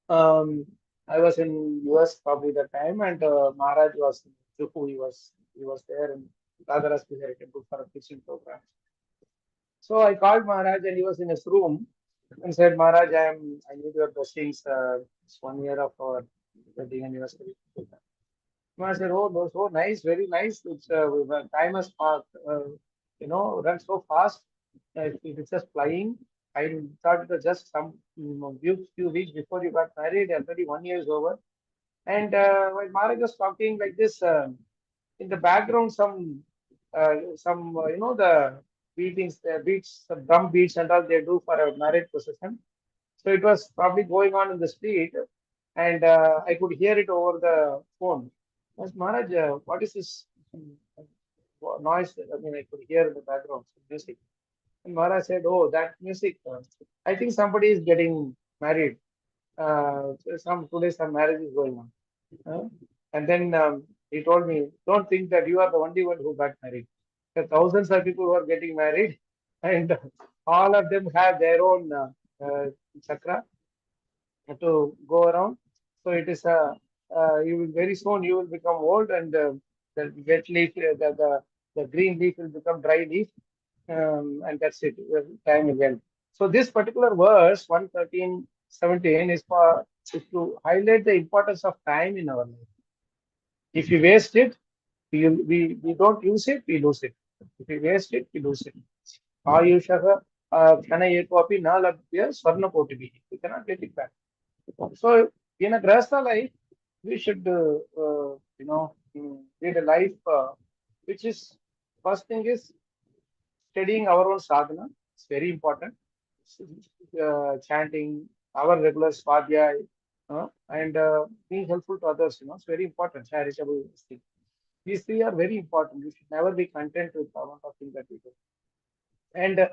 um, I was in US probably that time, and Maharaj was in Juhu. He was there in Radharas Vihari Temple for a teaching program. So I called Maharaj, and he was in his room and said, Maharaj, I need your blessings. It's 1 year of our wedding anniversary. Maharaj said, oh, no, so nice, very nice. Time has passed, run so fast. It's just flying. I thought it was just some few weeks before you got married. Already 1 year is over. And while Maharaj was talking like this, in the background, the beatings, the beats, the drum beats and all they do for a marriage procession. So it was probably going on in the street, and I could hear it over the phone. I asked Maharaj, what is this noise? I mean, I could hear in the background music. And Maharaj said, oh, that music, I think somebody is getting married. Today some marriage is going on. And then he told me, don't think that you are the only one who got married. There are thousands of people who are getting married, and all of them have their own chakra to go around. So it is you will very soon you will become old, and the wet leaf, the green leaf will become dry leaf, and that's it. Time will end. So this particular verse 113:17 is to highlight the importance of time in our life. If you waste it, we don't use it, we lose it. If we waste it, we lose it. Ayushaha Kanayekopi na labhya Swarna Kotibi. We cannot get it back. So in a Grihastha life, we should lead a life which is, first thing is studying our own sadhana. It's very important. Chanting our regular swadhyay, and being helpful to others. It's very important. Charitable thing. These three are very important. We should never be content with the amount of things that we do. And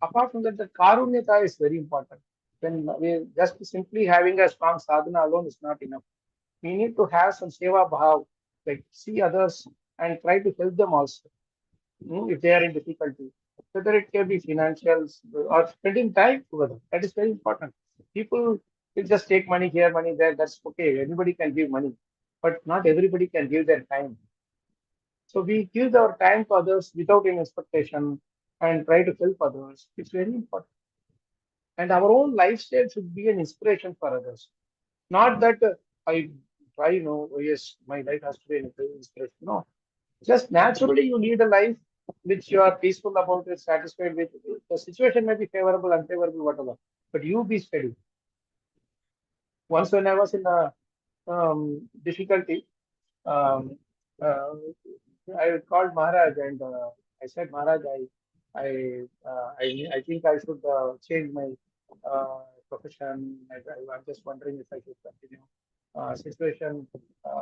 apart from that, the karunyata is very important. When we just simply having a strong sadhana alone is not enough. We need to have some seva bhav, like see others and try to help them also, if they are in difficulty. Whether it can be financial or spending time together. That is very important. People will just take money here, money there. That's okay. Anybody can give money, but not everybody can give their time. So we give our time to others without any expectation and try to help others. It's very important. And our own lifestyle should be an inspiration for others. Not that I try, yes, my life has to be an inspiration. No. Just naturally you lead a life which you are peaceful about it, satisfied with. The situation may be favorable, unfavorable, whatever. But you be steady. Once when I was in a difficulty, um, uh, I called Maharaj and I said, Maharaj, I think I should change my profession. I'm just wondering if I should continue. Situation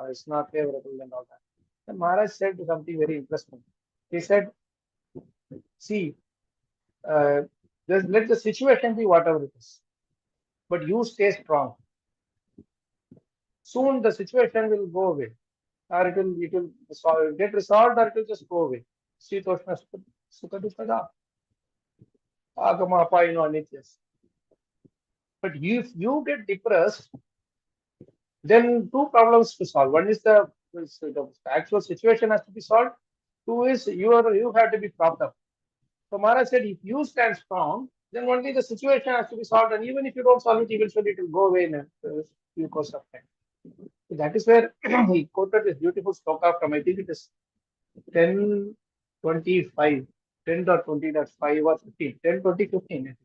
is not favorable and all that. And Maharaj said something very interesting. He said, see, uh, let the situation be whatever it is, but you stay strong. Soon the situation will go away, or it will get resolved, or it will just go away. Sitoshna Sukha Dukkha Agama Apayino Anityas. But if you get depressed, then two problems to solve. One is the actual situation has to be solved. Two is you have to be propped up. So Maharaj said, if you stand strong, then only the situation has to be solved, and even if you don't solve it, eventually it will go away in a few course of time. So that is where he quoted this beautiful sloka from, I think it is 10:25, 10.20.5 or 15, 10:20:15.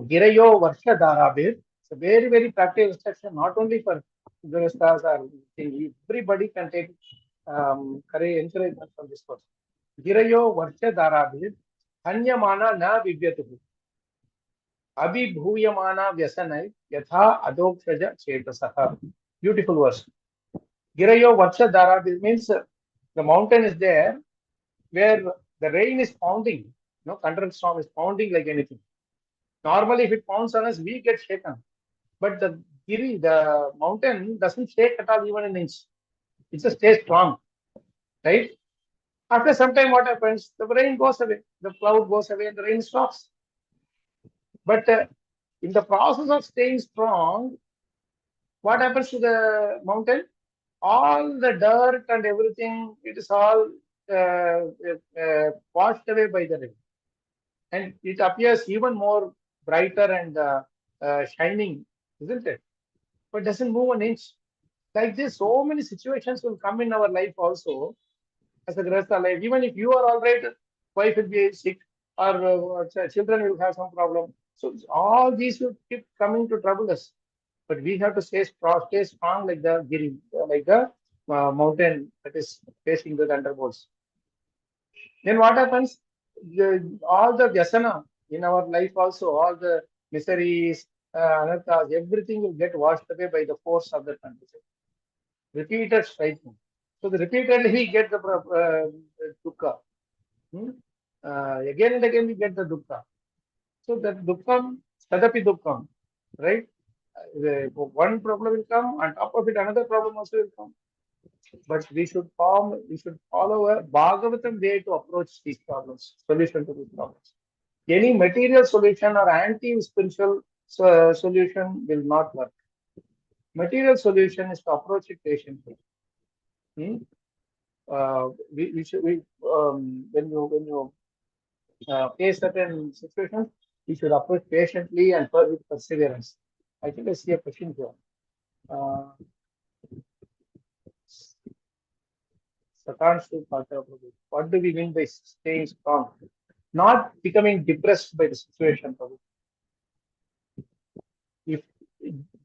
Girayo Varsha Dharabir. It's a very, very practical instruction, not only for Grihasthas or everybody can take encouragement from this course. Girayo Varsha Dharabir. Hanyamana na vivyatuhu. Abhibhuyamana vyasanai yatha adokshaja chetasaha. Beautiful verse. Girayo Varsha Dharabir means the mountain is there where the rain is pounding. Thunderstorm is pounding like anything. Normally, if it pounds on us, we get shaken. But the mountain doesn't shake at all, even an inch. It just stays strong, right? After some time, what happens? The rain goes away, the cloud goes away, and the rain stops. But in the process of staying strong, what happens to the mountain? All the dirt and everything, it is all washed away by the rain. And it appears even more brighter and shining, isn't it? But doesn't move an inch. Like this, so many situations will come in our life also as a Grihastha life. Even if you are all right, wife will be sick, or children will have some problem. So all these will keep coming to trouble us. But we have to stay strong like the Giri, like the mountain that is facing the thunderbolts. Then what happens? All the vyasana in our life also, all the miseries, anarthas, everything will get washed away by the force of the condition. Repeated striking. So repeatedly we get the dukkha. Again and again we get the dukkha. So that dukkham, tadapi dukkham, right? one problem will come, on top of it, another problem also will come. But we should follow a Bhagavatam way to approach these problems, solution to these problems. Any material solution or anti-spiritual solution will not work. Material solution is to approach it patiently. Hmm? When you face certain situations, we should approach patiently and with perseverance. I think I see a question here. What do we mean by staying strong? Not becoming depressed by the situation. If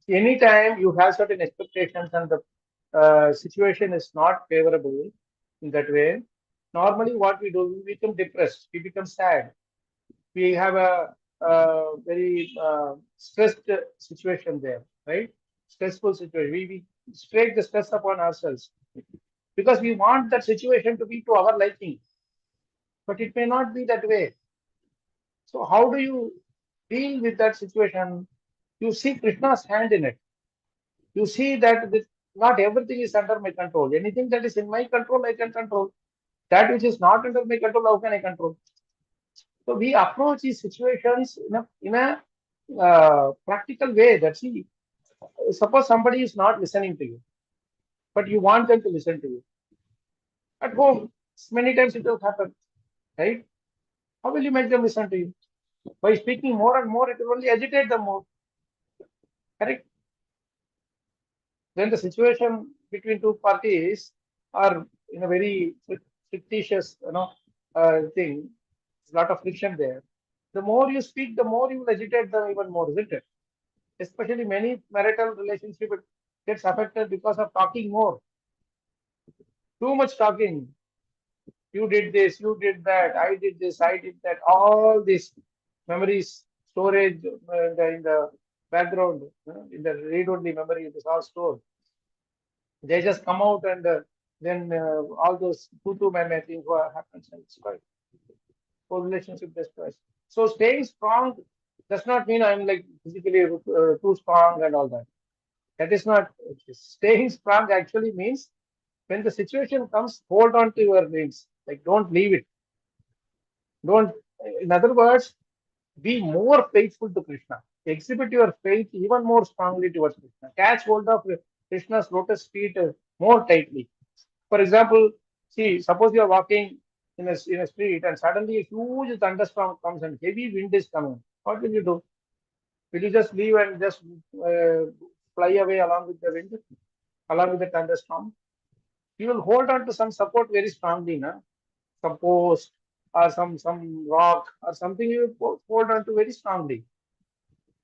anytime you have certain expectations and the situation is not favorable in that way, normally what we do, we become depressed, we become sad. We have a very stressed situation there, right? Stressful situation. We strike the stress upon ourselves because we want that situation to be to our liking, but it may not be that way. So how do you deal with that situation? You see Krishna's hand in it. You see that not everything is under my control. Anything that is in my control, I can control. That which is not under my control, how can I control? So we approach these situations in a practical way. That see, suppose somebody is not listening to you, but you want them to listen to you. At home, many times it will happen, right? How will you make them listen to you? By speaking more and more, it will only agitate them more. Correct? Then the situation between two parties are in a very fictitious, thing. There's a lot of friction there. The more you speak, the more you will agitate them even more, isn't it? Especially many marital relationship gets affected because of talking more. Too much talking. You did this, you did that, I did this, I did that. All these memories, storage in the background, in the read-only memory, it is all stored. They just come out and then all those tutu meme things what happens and it's quite whole relationship destroys. So staying strong does not mean I'm like physically too strong and all that. That is not staying strong. Actually means when the situation comes, hold on to your wings. Like don't leave it. Don't. In other words, be more faithful to Krishna. Exhibit your faith even more strongly towards Krishna. Catch hold of Krishna's lotus feet more tightly. For example, see, suppose you are walking in a street and suddenly a huge thunderstorm comes and heavy wind is coming. What will you do? Will you just leave and just fly away along with the wind, along with the thunderstorm? You will hold on to some support very strongly, na? Some post or some rock or something you will hold on to very strongly.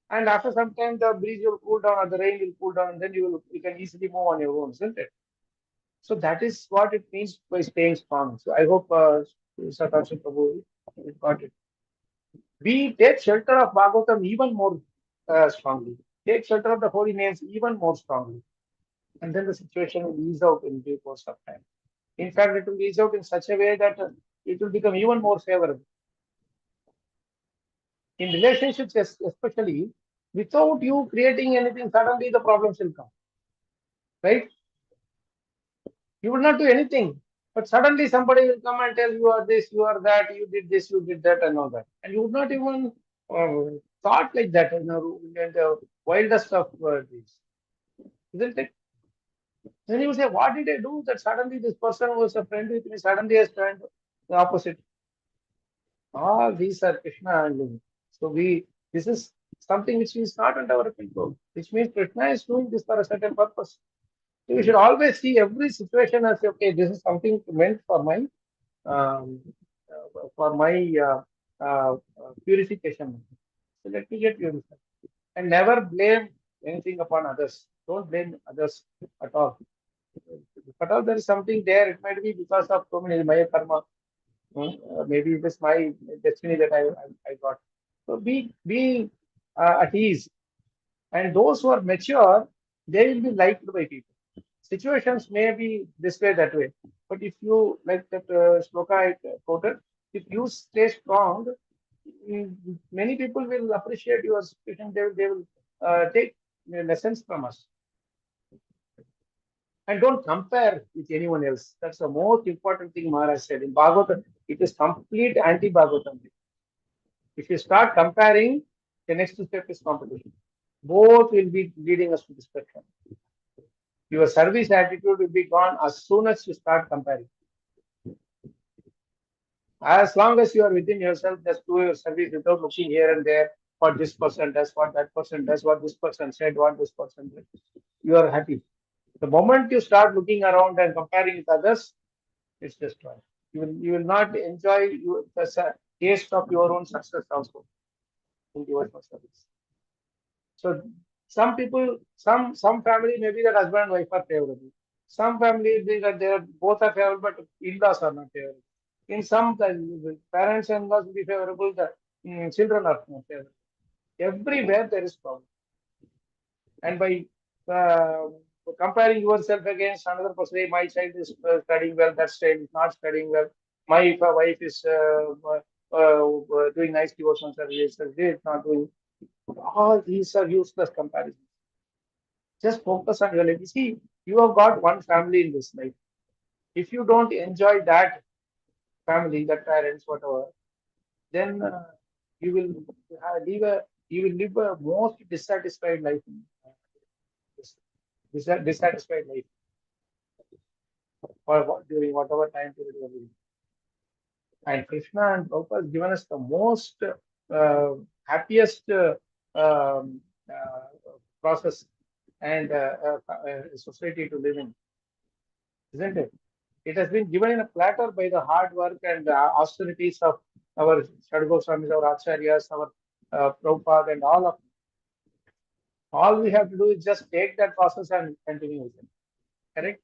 And after some time, the breeze will cool down or the rain will cool down, and then you can easily move on your own, isn't it? So that is what it means by staying strong. So I hope Satashi Prabhu got it. We take shelter of Bhagavatam even more strongly. Take shelter of the holy names even more strongly. And then the situation will ease out in due course of time. In fact, it will ease out in such a way that it will become even more favorable. In relationships, especially, without you creating anything, suddenly the problems will come. Right? You will not do anything. But suddenly somebody will come and tell you are this, you are that, you did this, you did that, and all that. And you would not even thought like that in the wildest of these. Isn't it? Then you say, what did I do that suddenly this person who was a friend with me suddenly has turned the opposite? All these are Krishna handling. So this is something which is not under our control, which means Krishna is doing this for a certain purpose. So we should always see every situation as okay, this is something meant um, for my purification. So let me get purified, and never blame anything upon others. Don't blame others at all. If at all there is something there, it might be because of so many Maya karma. Maybe it is my destiny that I got. So be at ease, and those who are mature, they will be liked by people. Situations may be this way, that way. But if you, like that sloka I quoted, if you stay strong, many people will appreciate your situation. They will take lessons from us. And don't compare with anyone else. That's the most important thing Maharaj said. In Bhagavatam, it is complete anti-Bhagavatam. If you start comparing, the next step is competition. Both will be leading us to destruction. Your service attitude will be gone as soon as you start comparing. As long as you are within yourself, just do your service without looking here and there, what this person does, what that person does, what this person said, what this person did. You are happy. The moment you start looking around and comparing with others, it's destroyed. You will not enjoy the taste of your own success also in devotional service. So some people, some family, maybe the husband and wife are favorable. Some family, they are both are favorable, but in-laws are not favorable. In some, the parents and in-laws will be favorable, the children are not favorable. Everywhere there is problem. And by comparing yourself against another person, hey, my child is studying well, that child is not studying well. My wife is doing nice devotional service, they is not doing. All these are useless comparisons. Just focus on your life. You see, you have got one family in this life. If you don't enjoy that family, that parents, whatever, then you will live a most dissatisfied life. Dissatisfied life during whatever time period you are living. And Krishna and Prabhupada has given us the most happiest process and society to live in, isn't it? It has been given in a platter by the hard work and austerities of our Sadhgoswamis, our Acharyas, our Prabhupada, and all of them. All we have to do is just take that process and continue with it. Correct?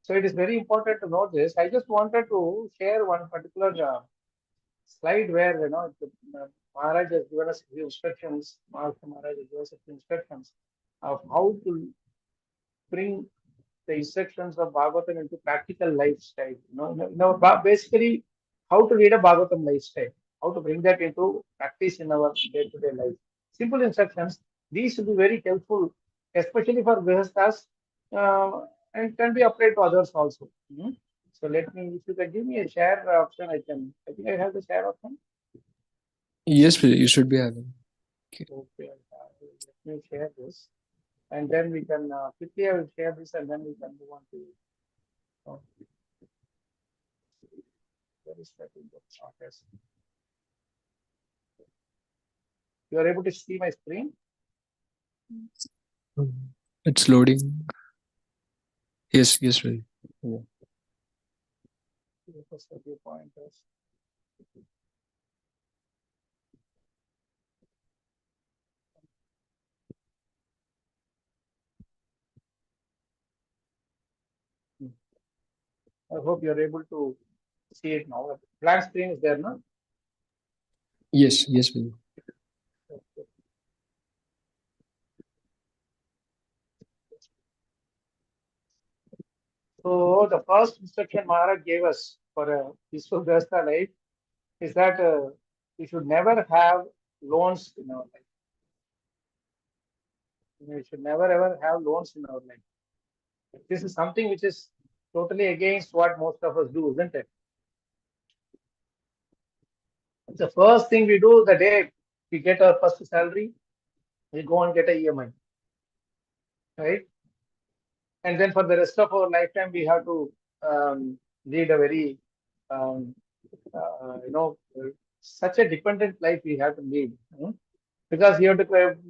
So it is very important to know this. I just wanted to share one particular slide where Maharaj has given us the instructions. Maharaj has given us the instructions of how to bring the instructions of Bhagavatam into practical lifestyle. Basically, how to lead a Bhagavatam lifestyle, how to bring that into practice in our day-to-day life. Simple instructions. These will be very helpful, especially for Grihasthas, and can be applied to others also. So let me, if you can give me a share option, I think I have the share option. Yes, you should be having. Okay, let me share this. And then we can quickly I will share this and then we can move on to where is that in the process. You are able to see my screen? It's loading. Yes, really. Yeah. Pointers. I hope you are able to see it now. Blank screen is there, no? Yes, Will. So the first instruction Maharaj gave us for a peaceful Grihastha life is that we should never have loans in our life. We should never ever have loans in our life. This is something which is totally against what most of us do, isn't it? The first thing we do the day we get our first salary, we go and get a EMI, right? And then for the rest of our lifetime, we have to lead a very, such a dependent life we have to lead. Because you have to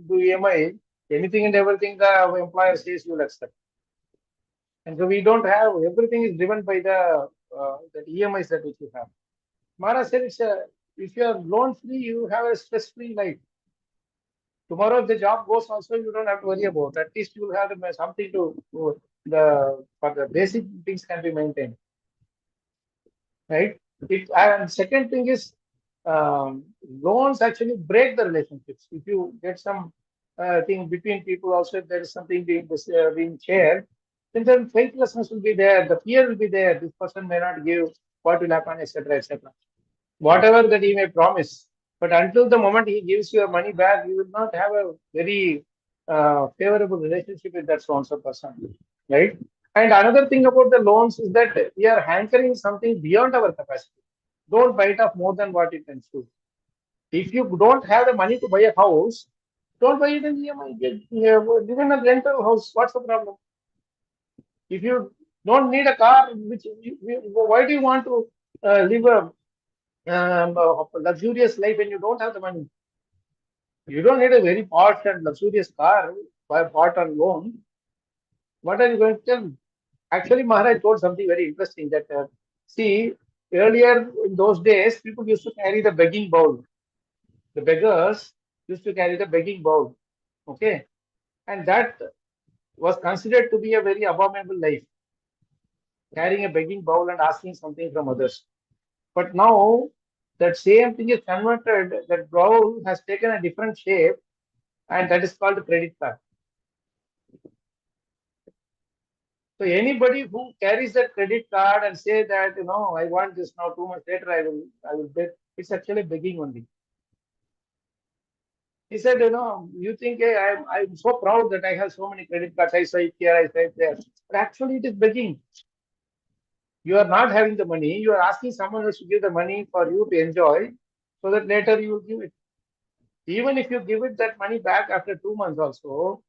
do EMI, anything and everything the employer says you will accept. And so we don't have, everything is driven by the EMIs that which you have. Maharaj said, if you are loan free, you have a stress free life. Tomorrow, if the job goes also, you don't have to worry about. At least you will have something to for the basic things can be maintained, right? And second thing is loans actually break the relationships. If you get some thing between people, also if there is something being shared, then faithlessness will be there. The fear will be there. This person may not give. What will happen, etc., etc. Whatever that he may promise, But until the moment he gives your money back, you will not have a very favorable relationship with that so-and-so person, right? And another thing about the loans is that we are hankering something beyond our capacity. Don't bite off more than what you can chew. If you don't have the money to buy a house, don't buy it in EMI. Live in a rental house. What's the problem? If you don't need a car, why do you want to live a luxurious life when you don't have the money? You don't need a very posh and luxurious car bought on loan. What are you going to tell? Actually, Maharaj told something very interesting that, see, earlier in those days, people used to carry the begging bowl. The beggars used to carry the begging bowl. Okay. And that was considered to be a very abominable life, carrying a begging bowl and asking something from others. But now that same thing is converted, that bowl has taken a different shape, and that is called the credit card. So anybody who carries that credit card and say that, I want this now, 2 months later I will beg, it's actually begging only. He said, you think, hey, I'm so proud that I have so many credit cards, I swipe here, I swipe there. But actually it is begging. You are not having the money, you are asking someone else to give the money for you to enjoy, so that later you will give it. Even if you give it that money back after 2 months also,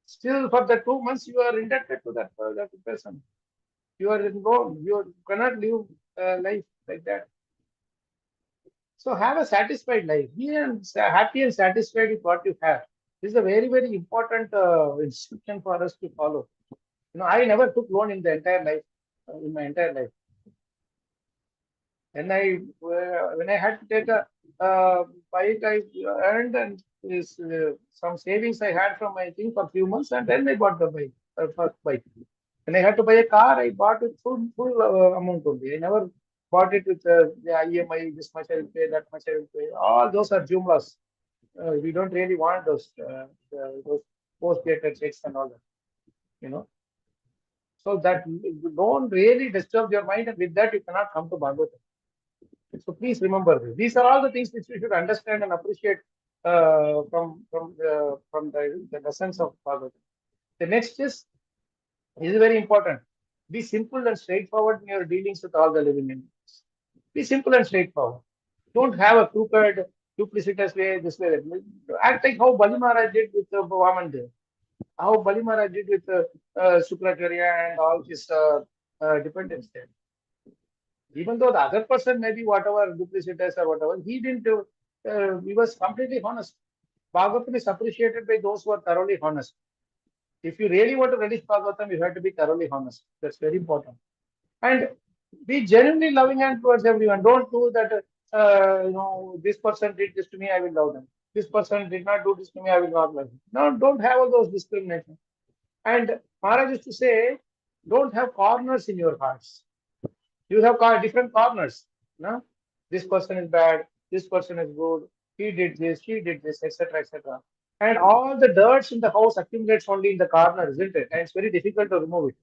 still for the 2 months you are indebted to that person. You are involved. You cannot live life like that. So have a satisfied life. Be happy and satisfied with what you have. This is a very, very important instruction for us to follow. I never took loan in the entire life, in my entire life. And when I had to take a bike, I earned and some savings I had from my thing for a few months, and then I bought the bike, first bike. When I had to buy a car, I bought it full amount only. I never bought it with the EMI, this much I will pay, that much I will pay. All those are jumlas. We don't really want those post-dated checks and all that, So that don't really disturb your mind, and with that you cannot come to Bhagavatam. So please remember this. These are all the things which we should understand and appreciate from the lessons of Bhagavatam. The next is very important. Be simple and straightforward in your dealings with all the living entities. Be simple and straightforward. Don't have a crooked, duplicitous way, this way. Act like how Bali Maharaj did with Vaman Dev. How Bali Maharaj did with Sukracharya and all his dependents there. Even though the other person may be whatever duplicitous or whatever, he didn't. He was completely honest. Bhagavatam is appreciated by those who are thoroughly honest. If you really want to relish Bhagavatam, you have to be thoroughly honest. That's very important. And be genuinely loving and towards everyone. Don't do that. This person did this to me, I will love them. This person did not do this to me, I will not love them. No, don't have all those discriminations. And Maharaj used to say, don't have corners in your hearts. You have different corners. No? This person is bad, this person is good, he did this, she did this, etc., etc. And all the dirt in the house accumulates only in the corner, isn't it? And it's very difficult to remove it.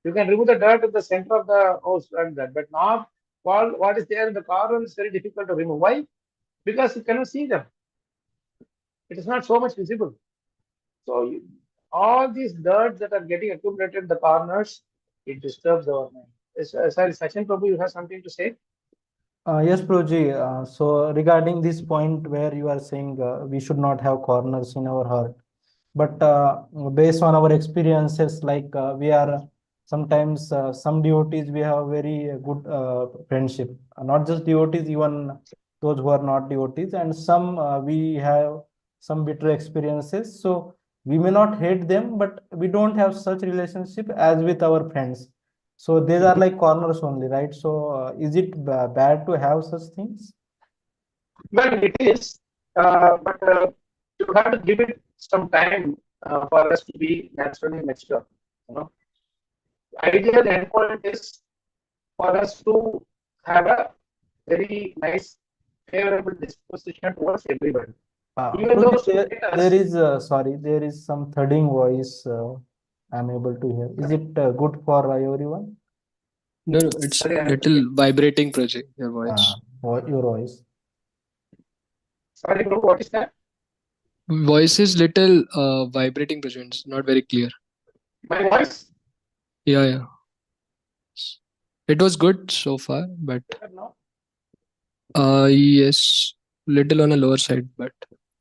You can remove the dirt at the center of the house and that, but not what is there in the corner is very difficult to remove. Why? Because you cannot see them. It is not so much visible. So all these dirt that are getting accumulated in the corners, it disturbs our mind. Sorry, Sachin Prabhu, you have something to say? Yes, Prabhuji. So regarding this point where you are saying we should not have corners in our heart, but based on our experiences, like we are sometimes some devotees we have very good friendship, not just devotees, even those who are not devotees, and some we have some bitter experiences. So we may not hate them, but we don't have such relationship as with our friends. So these are like corners only, right? So is it bad to have such things? Well, it is, but you have to give it some time for us to be naturally mature. Ideal endpoint is for us to have a very nice, favorable disposition towards everybody. Even Prabhuji, those who hate there us, is sorry, there is some thudding voice I'm able to hear. Is it good for everyone? No, it's sorry, little vibrating, Prajay, your Ah, voice. your voice. Sorry, bro, what is that? Voice is little vibrating, Prajwin. It's not very clear. My voice? Yeah. It was good so far, but No. yes, little on a lower side. But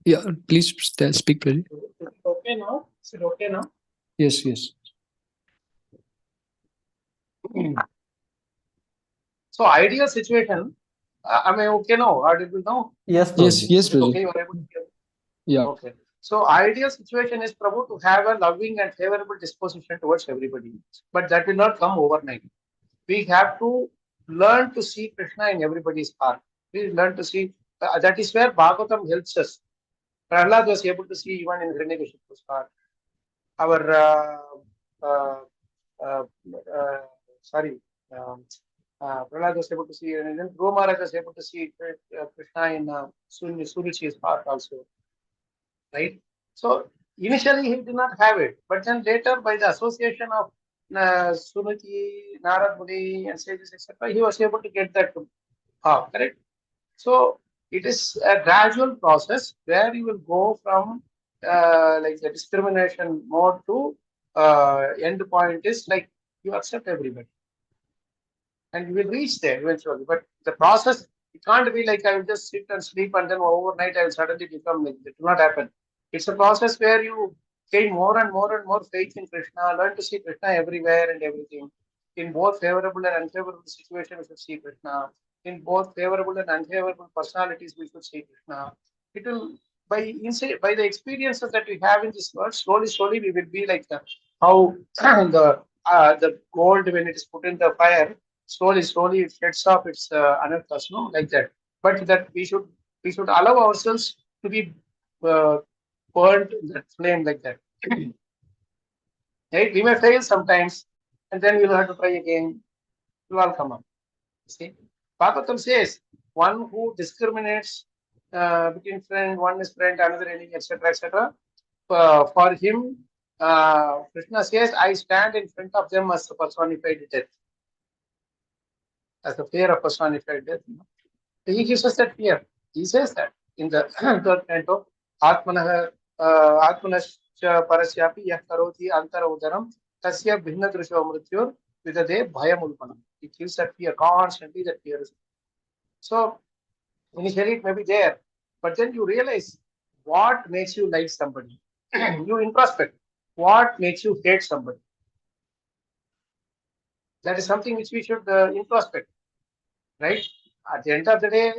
yeah, please speak, Prajwin. Is it okay now? Is it okay now? Yes. So ideal situation, am I okay now? Audible now? Yes, Yes, Prabhuji. yes, Is it okay? Prajwin. You are able to hear me? Yeah. Okay. So ideal situation is, Prabhu, to have a loving and favorable disposition towards everybody. But that will not come overnight. We have to learn to see Krishna in everybody's heart. We learn to see, that is where Bhagavatam helps us. Prahlad was able to see even in Hiranyakashipu's heart. Our, uh, uh, uh, sorry, Prahlad was able to see, and then Dhruva Maharaj was able to see Krishna in Surichi's heart also. Right? So initially he did not have it, but then later by the association of Sunuti, Narad Muni, and sages, etc., he was able to get that correct. So it is a gradual process where you will go from like the discrimination mode to end point is like you accept everybody, and you will reach there eventually. But the process, it can't be like I will just sit and sleep and then overnight I will suddenly become like that. It will not happen. It's a process where you gain more and more and more faith in Krishna, learn to see Krishna everywhere and everything. In both favorable and unfavorable situations, we should see Krishna. In both favorable and unfavorable personalities, we should see Krishna. It will, by the experiences that we have in this world, slowly we will be like how the gold when it is put in the fire, slowly it gets off its anarthas, no, like that. But that we should allow ourselves to be uh, burnt in that flame like that. Right? We may fail sometimes, and then we'll have to try again. It will all come up. See, Bhagavatam says one who discriminates between friend, one is friend, another enemy, etc., etc. For him, Krishna says, I stand in front of them as the personified death, as the fear of personified death. He gives us that fear. He says that in the third canto, Atmanah Atmanascha Parasyapi Yah Karoti Antara Udaram Tasya Bhinna Drisho Mrityur Vidade Bhayamulpanam. It gives that fear constantly, that fear is. So initially it may be there, but then you realize what makes you like somebody. You introspect. What makes you hate somebody? That is something which we should introspect, right? At the end of the day,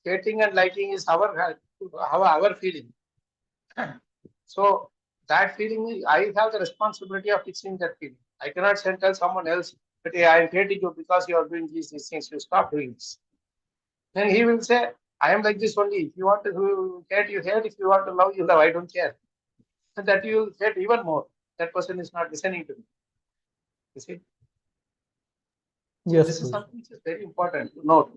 hating and liking is our feeling. So that feeling, I have the responsibility of fixing that feeling. I cannot tell someone else that, hey, I am hating you because you are doing these things. You stop doing this. Then he will say, I am like this only. If you want to hate, you hate. If you want to love, you love. I don't care. And that you will hate even more. That person is not listening to me. You see? So Yes, this is Prabhuji. something which is very important to note.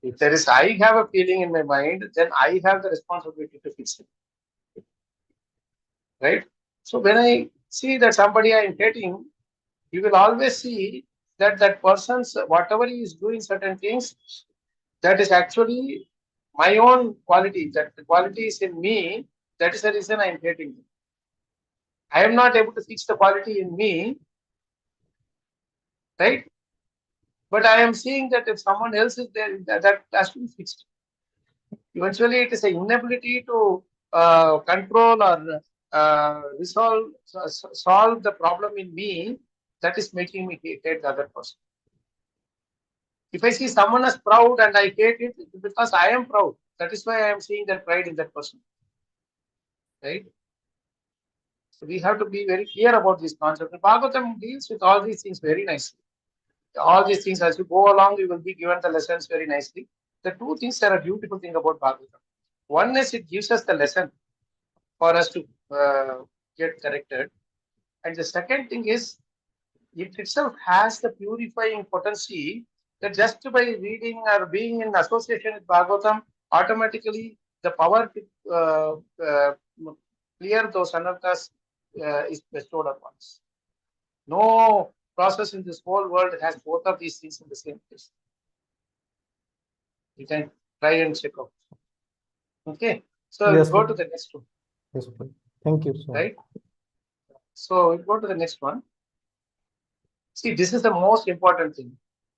If there is, I have a feeling in my mind, then I have the responsibility to fix it. Right? So when I see that somebody I am hating, you will always see that that person's, whatever he is doing certain things, that is actually my own quality. That the quality is in me. That is the reason I am hating him. I am not able to fix the quality in me, right? But I am seeing that if someone else is there, that has to be fixed. Eventually, it is an inability to control or solve the problem in me that is making me hate the other person. If I see someone as proud and I hate it, it's because I am proud. That is why I am seeing that pride in that person. Right? So we have to be very clear about this concept. And Bhagavatam deals with all these things very nicely. All these things, as you go along, you will be given the lessons very nicely. The two things are a beautiful thing about Bhagavatam. One is it gives us the lesson for us to get corrected. And the second thing is it itself has the purifying potency that just by reading or being in association with Bhagavatam, automatically the power to clear those anarthas is bestowed upon us. No process in this whole world has both of these things in the same place. You can try and check out. Okay. So Yes, go sir. to the next one. Yes, Prabhuji. Thank you so much. Right. So go to the next one. See, this is the most important thing.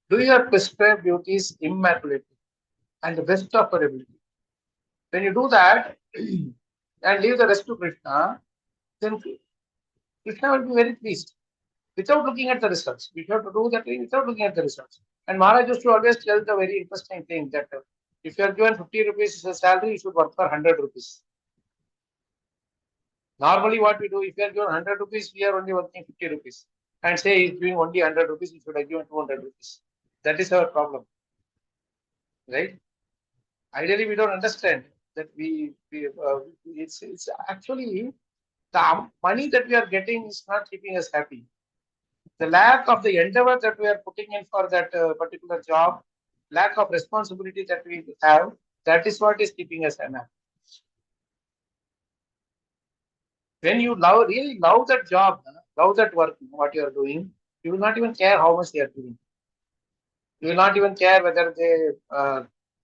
Do your prescribed duties immaculately and the best of your ability. When you do that and leave the rest to Krishna, then Krishna will be very pleased without looking at the results. We have to do that without looking at the results. And Maharaj used to always tell the very interesting thing that if you are given 50 rupees as a salary, you should work for 100 rupees. Normally, what we do, if you are given 100 rupees, we are only working 50 rupees. And say he's giving only 100 rupees, you should have given 200 rupees. That is our problem. Right? Ideally, we don't understand that it's actually the money that we are getting is not keeping us happy. The lack of the endeavor that we are putting in for that particular job, lack of responsibility that we have, that is what is keeping us unhappy. When you really love that job, love that work, what you are doing, you will not even care how much they are giving. You will not even care whether they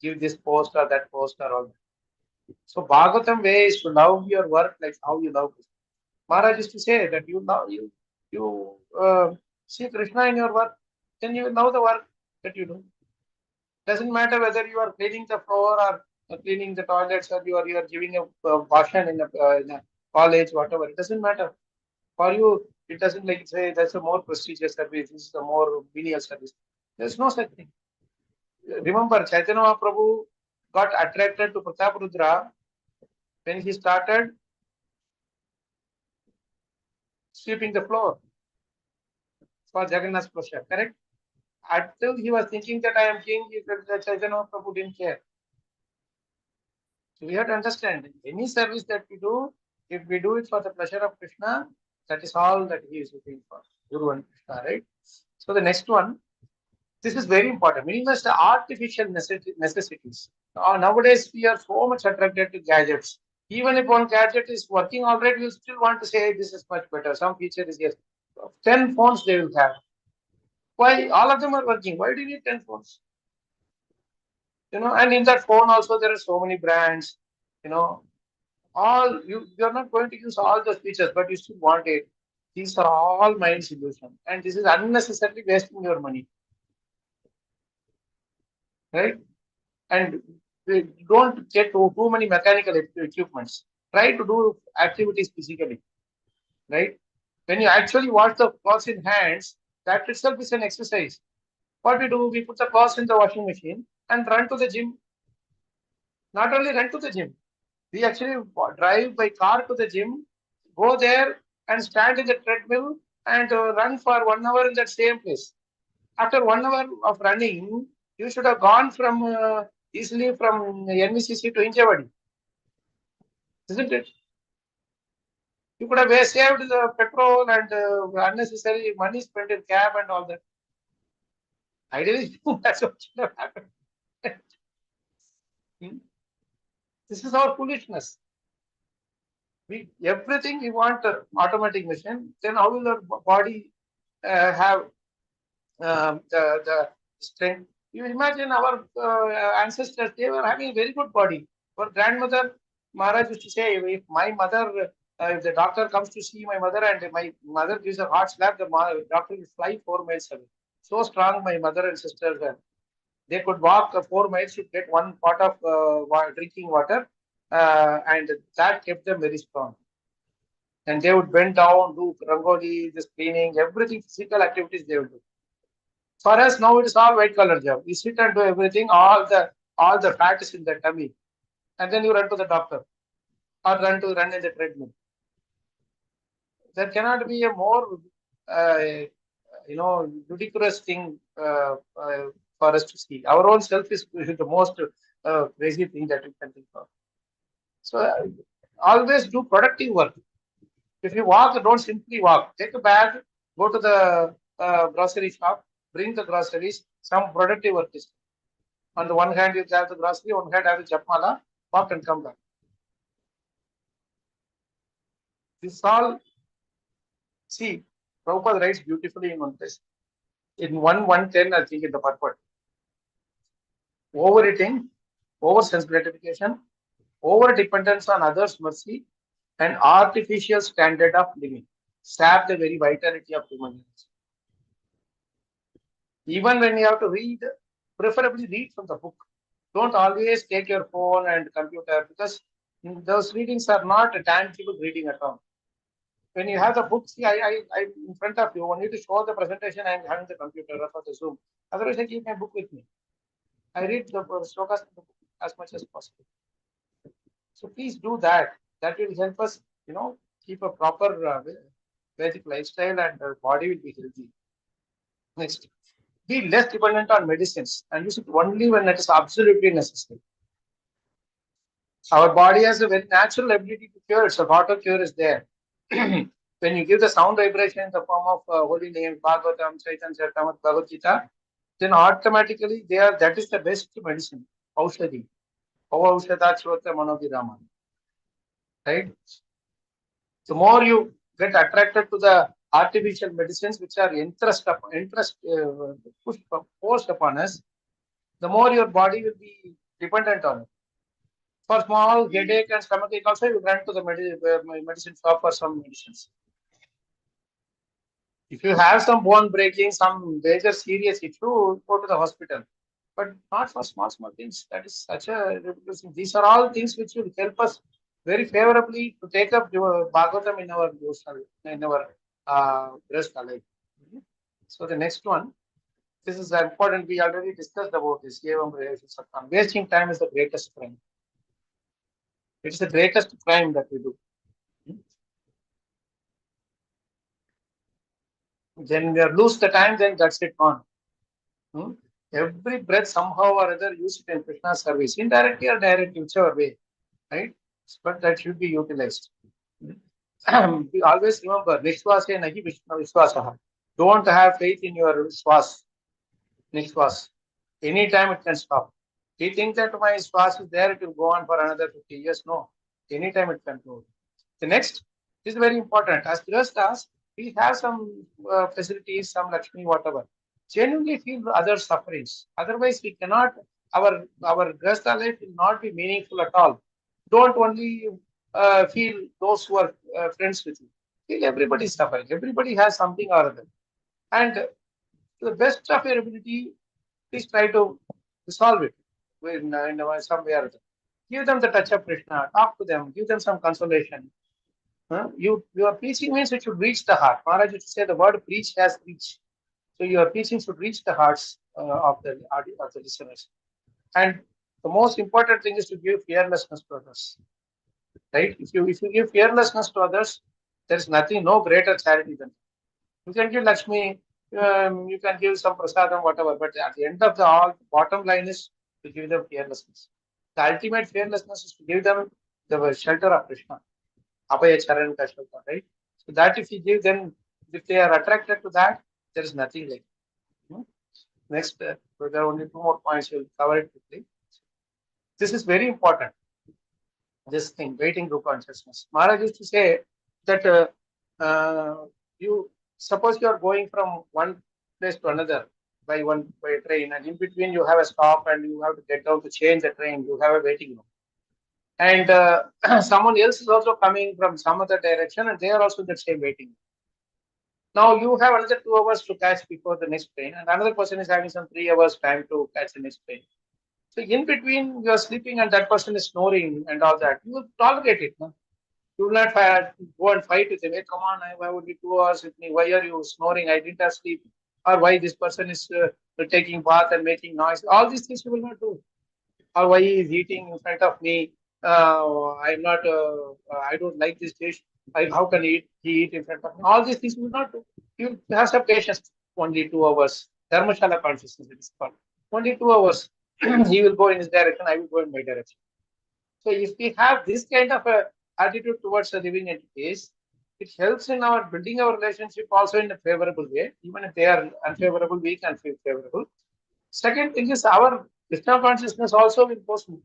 give this post or that post or all that. So Bhagavatam way is to love your work like how you love Krishna. Maharaj used to say that you see Krishna in your work, then you will love the work that you do. Doesn't matter whether you are cleaning the floor or cleaning the toilets or you are giving a bhashan in a college, whatever. It doesn't matter. For you, it doesn't like say that's a more prestigious service. This is a more menial service. There's no such thing. Remember, Chaitanya Mahaprabhu got attracted to Prataparudra when he started sweeping the floor for Jagannath Prasad, correct? Until he was thinking that I am king, Chaitanya Mahaprabhu didn't care. So we have to understand any service that we do, if we do it for the pleasure of Krishna, that is all that he is looking for. Guru and Krishna, right? So the next one, this is very important. Minimize the artificial necessities. Nowadays, we are so much attracted to gadgets. Even if one gadget is working already, you still want to say this is much better. Some feature is yes. 10 phones they will have. Why? All of them are working. Why do you need 10 phones? And in that phone also there are so many brands. All you're not going to use all those features, but you still want it. These are all mind illusion, and this is unnecessarily wasting your money, right? And we don't get too many mechanical equipments. Try to do activities physically, right? When you actually wash the clothes in hands, that itself is an exercise. What we do, we put the clothes in the washing machine and run to the gym. Not only run to the gym, we actually drive by car to the gym, go there and stand in the treadmill and run for 1 hour in that same place. After 1 hour of running, you should have gone from easily from NVCC to Injavadi, isn't it? You could have saved the petrol and unnecessary money spent in cab and all that. Ideally, that's what should have happened. This is our foolishness. Everything we want automatic machine. Then how will our body have the strength? You imagine our ancestors; they were having a very good body. Our grandmother, Maharaj used to say, if my mother, if the doctor comes to see my mother and my mother gives a hard slap, the doctor will fly 4 miles away. So strong my mother and sisters were. They could walk 4 miles to get one pot of drinking water, and that kept them very strong. And they would bend down, do rangoli, this cleaning, everything, physical activities they would do. For us now, it is all white collar job. You sit and do everything, all the fat is in the tummy, and then you run to the doctor or run in the treadmill. There cannot be a more, ludicrous thing for us to see. Our own self is the most crazy thing that we can think of. So always do productive work. If you walk, don't simply walk. Take a bag, go to the grocery shop, bring the groceries, some productive work is. On the one hand, you have the grocery, on one hand, have the japmala, walk and come back. This all, see, Prabhupada writes beautifully in one place. In 1:10, I think in the purport. overeating, over sense gratification, over dependence on others' mercy, and artificial standard of living sap the very vitality of human beings. Even when you have to read, preferably read from the book. Don't always take your phone and computer, because those readings are not a tangible reading at all. When you have the book, see, I'm in front of you. I need to show the presentation. I'm having the computer or for the Zoom. Otherwise, I keep my book with me. I read the slokas in the book as much as possible. So please do that. That will help us, keep a proper Vedic lifestyle, and body will be healthy. Next, be less dependent on medicines and use it only when it is absolutely necessary. Our body has a very natural ability to cure. So auto cure is there. When you give the sound vibration in the form of holy names, Bhagavatam, Chaitanya Charitamrita, Bhagavad Gita, then automatically that is the best medicine. Aushadhi. Aushadha Manobhirama. Right? The more you get attracted to the artificial medicines which are forced upon us, the more your body will be dependent on it. For small headache and stomachache also, you run to the medicine shop for some medicines. If you have some bone breaking, some major serious issue, go to the hospital. But not for small things. That is such a ridiculous thing. These are all things which will help us very favorably to take up Bhagavatam in our devotional, in our Grihastha life. So the next one, this is important. We already discussed about this. Wasting time is the greatest crime. It is the greatest crime that we do. Then we lose the time, then that's it gone. Every breath somehow or other use it in Krishna's service, indirectly or directly, whichever way, right? But that should be utilized. We always remember, Nishwase nahi Vishwasaha. Don't have faith in your swas, Nishwas. Anytime it can stop. We think that my swas is there, it will go on for another 50 years. No, anytime it can go. The next is very important. As Grihasthas, we have some facilities, some Lakshmi, whatever. Genuinely feel others' sufferings. Otherwise, we cannot, our Grihastha life will not be meaningful at all. Don't only feel those who are friends with you. Feel everybody is suffering. Everybody has something or other. And to the best of your ability, please try to resolve it in some way or other. Give them the touch of Krishna. Talk to them. Give them some consolation. Your preaching means it should reach the heart. Maharaj used to say the word preach has reach. So your preaching should reach the hearts of the listeners. And the most important thing is to give fearlessness to others. Right? If you give fearlessness to others, there is nothing, no greater charity than that. You can give Lakshmi, you can give some prasadam, whatever. But at the end of the all, bottom line is to give them fearlessness. The ultimate fearlessness is to give them the shelter of Krishna. Abhaya Charan ka shelter, right? So that if you give them, if they are attracted to that, there is nothing like it. Next, there are only 2 more points. We'll cover it quickly. This is very important. This thing, waiting group consciousness. Maharaj used to say that you suppose you are going from one place to another by a train, and in between you have a stop and you have to get down to change the train. You have a waiting room, and someone else is also coming from some other direction, and they are also in the same waiting room. Now you have another 2 hours to catch before the next train, and another person is having some 3 hours time to catch the next train. So in between you are sleeping and that person is snoring and all that. You will tolerate it. No? You will not go and fight with him. Hey, come on, I would be 2 hours with me. Why are you snoring? I didn't have sleep. Or why this person is taking bath and making noise. All these things you will not do. Or why he is eating in front of me. I'm not. I don't like this dish. How can he eat in front of me? All these things you will not do. You have some patience. Only 2 hours. Dharmashala consciousness it is called. Only 2 hours. He will go in his direction. I will go in my direction. So if we have this kind of a attitude towards the living entities, it helps in our building our relationship also in a favorable way. Even if they are unfavorable, we can feel favorable. Second thing is our Krishna consciousness also will go smooth.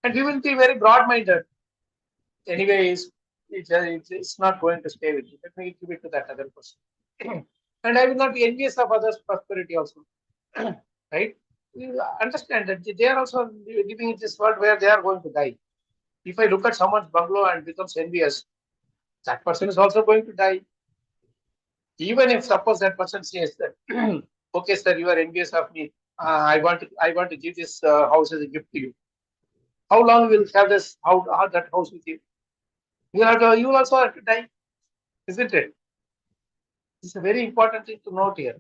And we will be very broad-minded. Anyway, it's not going to stay with you. Let me give it to that other person. And I will not be envious of others' prosperity also. right? You understand that they are also living in this world where they are going to die. If I look at someone's bungalow and becomes envious, that person is also going to die. Even if suppose that person says that, okay, sir, you are envious of me. I want to give this house as a gift to you. How long will have this how that house with you? You will also have to die, isn't it? It's a very important thing to note here.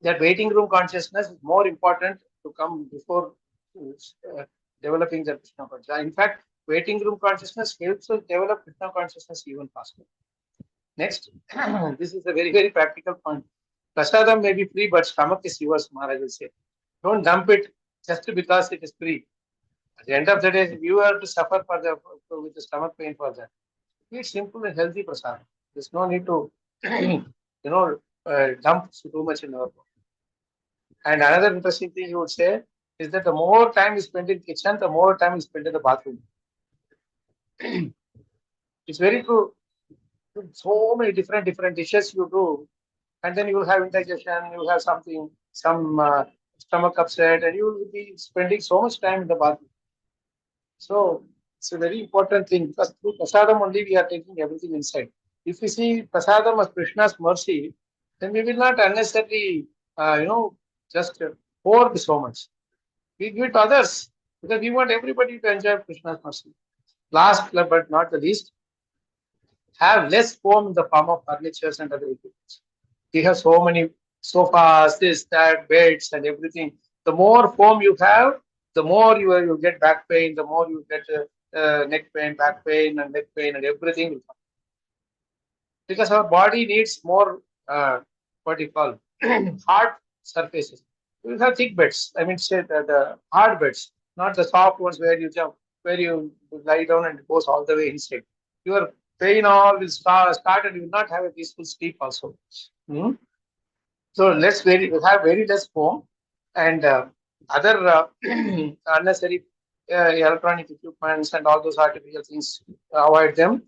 That waiting room consciousness is more important to come before uh, developing the Krishna consciousness. In fact, waiting room consciousness helps us develop Krishna consciousness even faster. Next, this is a very, very practical point. Prasadam may be free, but stomach is yours, Maharaj will say. Don't dump it just because it is free. At the end of the day, you have to suffer with the stomach pain for that. Eat simple and healthy prasadam. There's no need to, dump too much in our body. And another interesting thing you would say is that the more time you spend in kitchen, the more time you spend in the bathroom. It's very true. So many different dishes you do, and then you will have indigestion, you will have some stomach upset, and you will be spending so much time in the bathroom. So it's a very important thing because through prasadam only we are taking everything inside. If we see prasadam as Krishna's mercy, then we will not unnecessarily, just pour so much. We give it to others because we want everybody to enjoy Krishna's mercy. Last but not the least, have less foam in the form of furnitures and other equipment. We have so many sofas, this, that, beds, and everything. The more foam you have, the more you get back pain, the more you get neck pain, back pain, and neck pain, and everything will come. Because our body needs more, what do you call, hard surfaces. We have thick beds. I mean, say the hard beds, not the soft ones where you jump, where you lie down and it goes all the way inside. Your pain all will start and you will not have a peaceful sleep also. So we have very less foam and other unnecessary electronic equipments and all those artificial things. Avoid them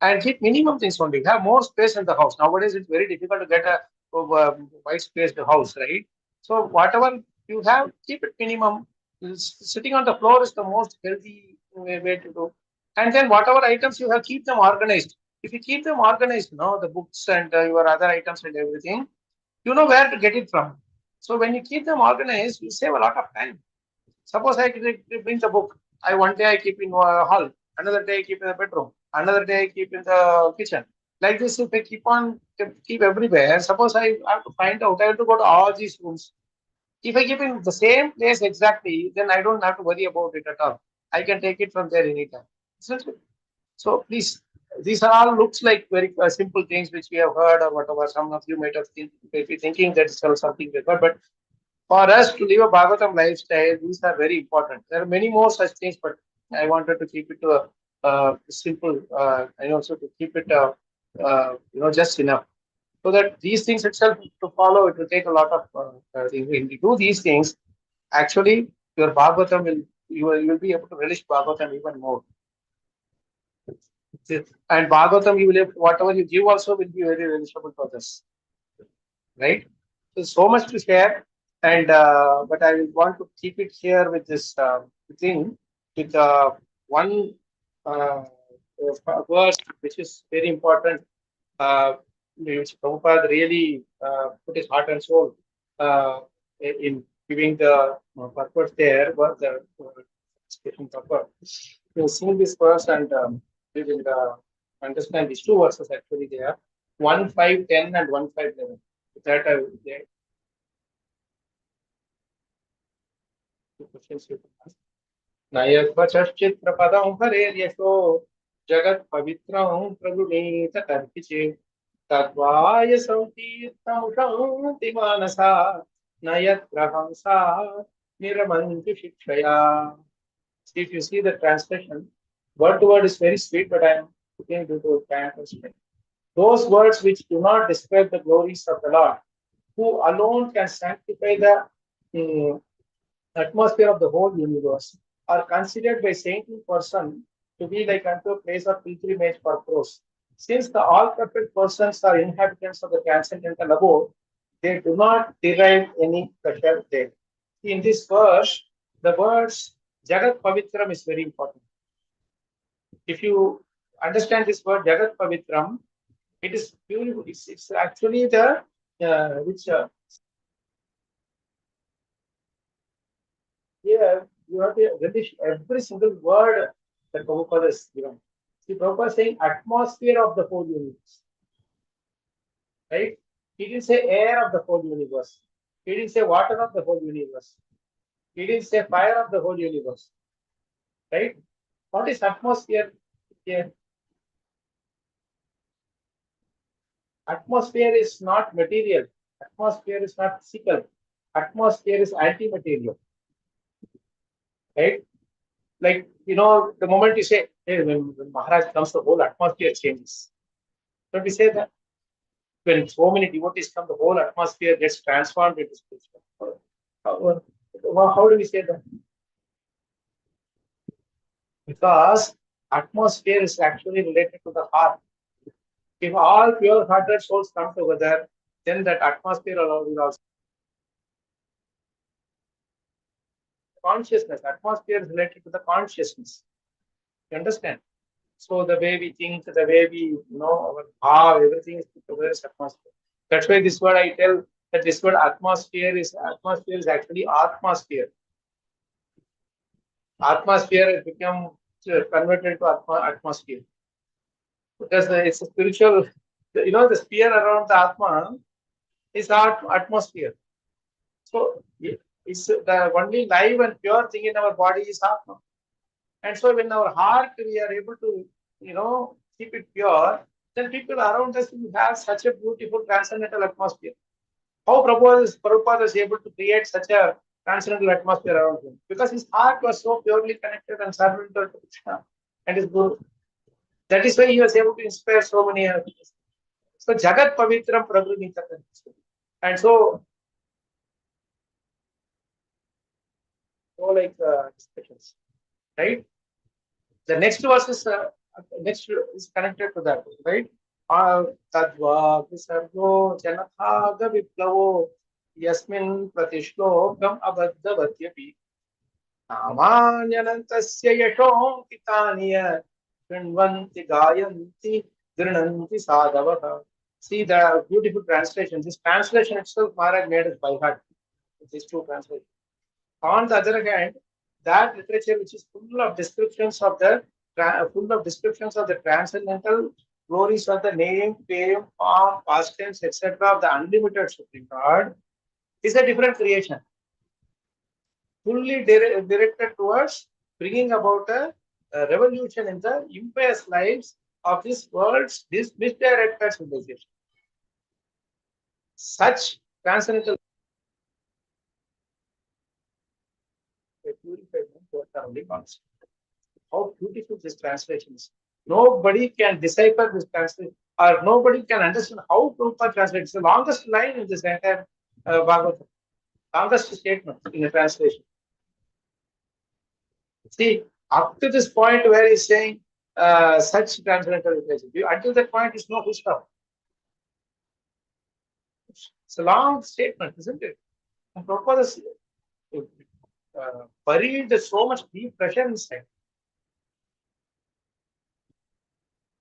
and keep minimum things only. Have more space in the house. Nowadays, it's very difficult to get a wide spaced house, right? So whatever you have, keep it minimum. Sitting on the floor is the most healthy way to do. And then whatever items you have, keep them organized. If you keep them organized, the books and your other items and everything, you know where to get it from. So when you keep them organized, you save a lot of time. Suppose I bring the book. One day I keep in hall, another day I keep in the bedroom, another day I keep in the kitchen. Like this, if I keep everywhere, suppose I have to find out, I have to go to all these rooms. If I keep in the same place exactly, then I don't have to worry about it at all. I can take it from there anytime. So please, these are all looks like very simple things which we have heard or whatever. Some of you might have be thinking that it's something different, but for us to live a Bhagavatam lifestyle, these are very important. There are many more such things, but I wanted to keep it to a simple, and also to keep it, just enough. So that these things itself to follow, it will take a lot of things. When you do these things, actually, your Bhagavatam you will be able to relish Bhagavatam even more. And Bhagavatam, you will have, whatever you give also will be very relishable for this, right? So much to share, and but I want to keep it here with this thing with one verse which is very important, which Prabhupada really put his heart and soul in giving the purpose there, was the expression purpose. You'll see this verse and we will understand these two verses actually there, 1:5:10 and 1:5:11. With that, I will get two questions you can ask. नयद्वचश्चित्रपदं हरेर्यशो जगत्पवित्रं प्रगुणीत कर्पिचे तद्वाय संकीर्तमुषन्ति Mansa नयद्रहंसा निरमन्ति शिक्षया. If you see the translation, word to word is very sweet, but I am putting due to time constraint. Those words which do not describe the glories of the Lord, who alone can sanctify the atmosphere of the whole universe, are considered by saintly person to be like unto a place of pilgrimage for pros. Since the all perfect persons are inhabitants of the transcendental abode, They do not derive any pleasure there. In this verse, the words Jagat Pavitram is very important. If you understand this word Jagat Pavitram, it is beautiful. It's actually the which here you have to relish every single word that Prabhupada is given. See, Prabhupada is saying atmosphere of the whole universe. Right? He didn't say air of the whole universe. He didn't say water of the whole universe. He didn't say fire of the whole universe. Right? What is atmosphere here? Atmosphere is not material. Atmosphere is not physical. Atmosphere is anti-material. Right? Like, the moment you say, hey, when Maharaj comes, the whole atmosphere changes. Don't we say that? When so many devotees come, the whole atmosphere gets transformed into spiritual. How do we say that? Because atmosphere is actually related to the heart. If all pure-hearted souls come together, then that atmosphere will also consciousness. Atmosphere is related to the consciousness. You understand? So the way we think, the way we our everything is put together as atmosphere. That's why this word I tell that this word atmosphere is actually atmosphere. Atmosphere has become converted to atmosphere. Because it's a spiritual, the sphere around the Atma is our atmosphere. So it's the only live and pure thing in our body is Atma. And so when our heart, we are able to, keep it pure, then people around us will have such a beautiful transcendental atmosphere. How Prabhupada is able to create such a transcendental atmosphere around him? Because his heart was so purely connected and surrendered to Krishna and his Guru. That is why he was able to inspire so many others. So Jagat Pavitram Prabhu. And so like discussions, right? The next verse is connected to that, right? Tadva visargo janathaga viplavo yasmin pratishlokam abaddavatyapi namanyanantasya yashom kitaniya shrunvanti gayanti drinanti sadavaha. See the beautiful translation. This translation itself, Maharaj made us by heart. These two translations. On the other hand, that literature which is full of descriptions of the transcendental glories of the name, fame, form, past tense, etc. of the unlimited Supreme God is a different creation, fully directed towards bringing about a revolution in the impious lives of this world's misdirected civilization. Such transcendental purified men are only constant. How beautiful this translation is. Nobody can decipher this translation, or nobody can understand how Prabhupada translates. It's the longest line in this entire Bhagavatam. Longest statement in the translation. See, up to this point where he's saying such transcendental revelation, until that point, is no full stop. It's a long statement, isn't it? And Prabhupada is buried so much deep pressure inside.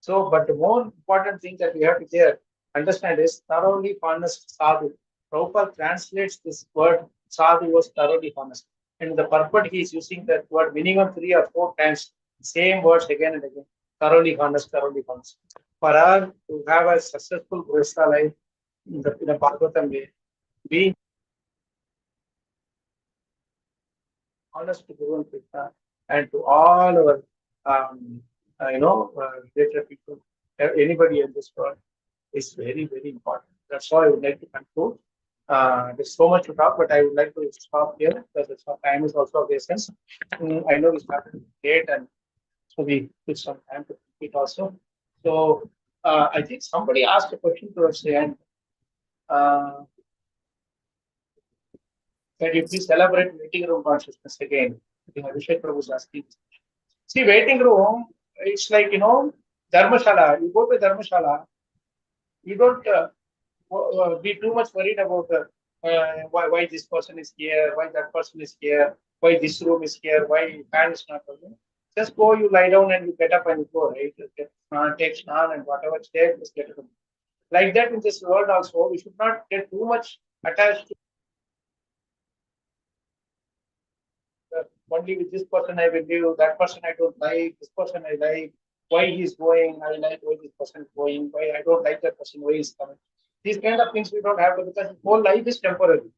So, but the more important thing that we have to understand is thoroughly honest sadhu. Prabhupada translates this word sadhu was thoroughly honest. And the purport he is using that word minimum 3 or 4 times, same words again and again. Thoroughly honest, thoroughly honest. For us to have a successful Grihastha life in a Bhagavatam way, being honest to Guru and Krishna and to all our greater people, anybody in this world is very, very important. That's why I would like to conclude. There's so much to talk, but I would like to stop here because time is also of the essence. I know we started late, and so we took some time to complete also. So I think somebody asked a question towards the end. Can you please elaborate waiting room consciousness again? I think Abhishek Prabhu was asking. See, waiting room, it's like, Dharmashala. You go to Dharmashala, you don't be too much worried about why this person is here, why that person is here, why this room is here, why fan is not working. Just go, you lie down and you get up and you go, right? Take snan and whatever is there, just get up. Like that in this world also, we should not get too much attached to only with this person I will live, that person I don't like, this person I like, why he's going, I like why this person is going, why I don't like that person, why he's coming. These kind of things we don't have to because whole life is temporary.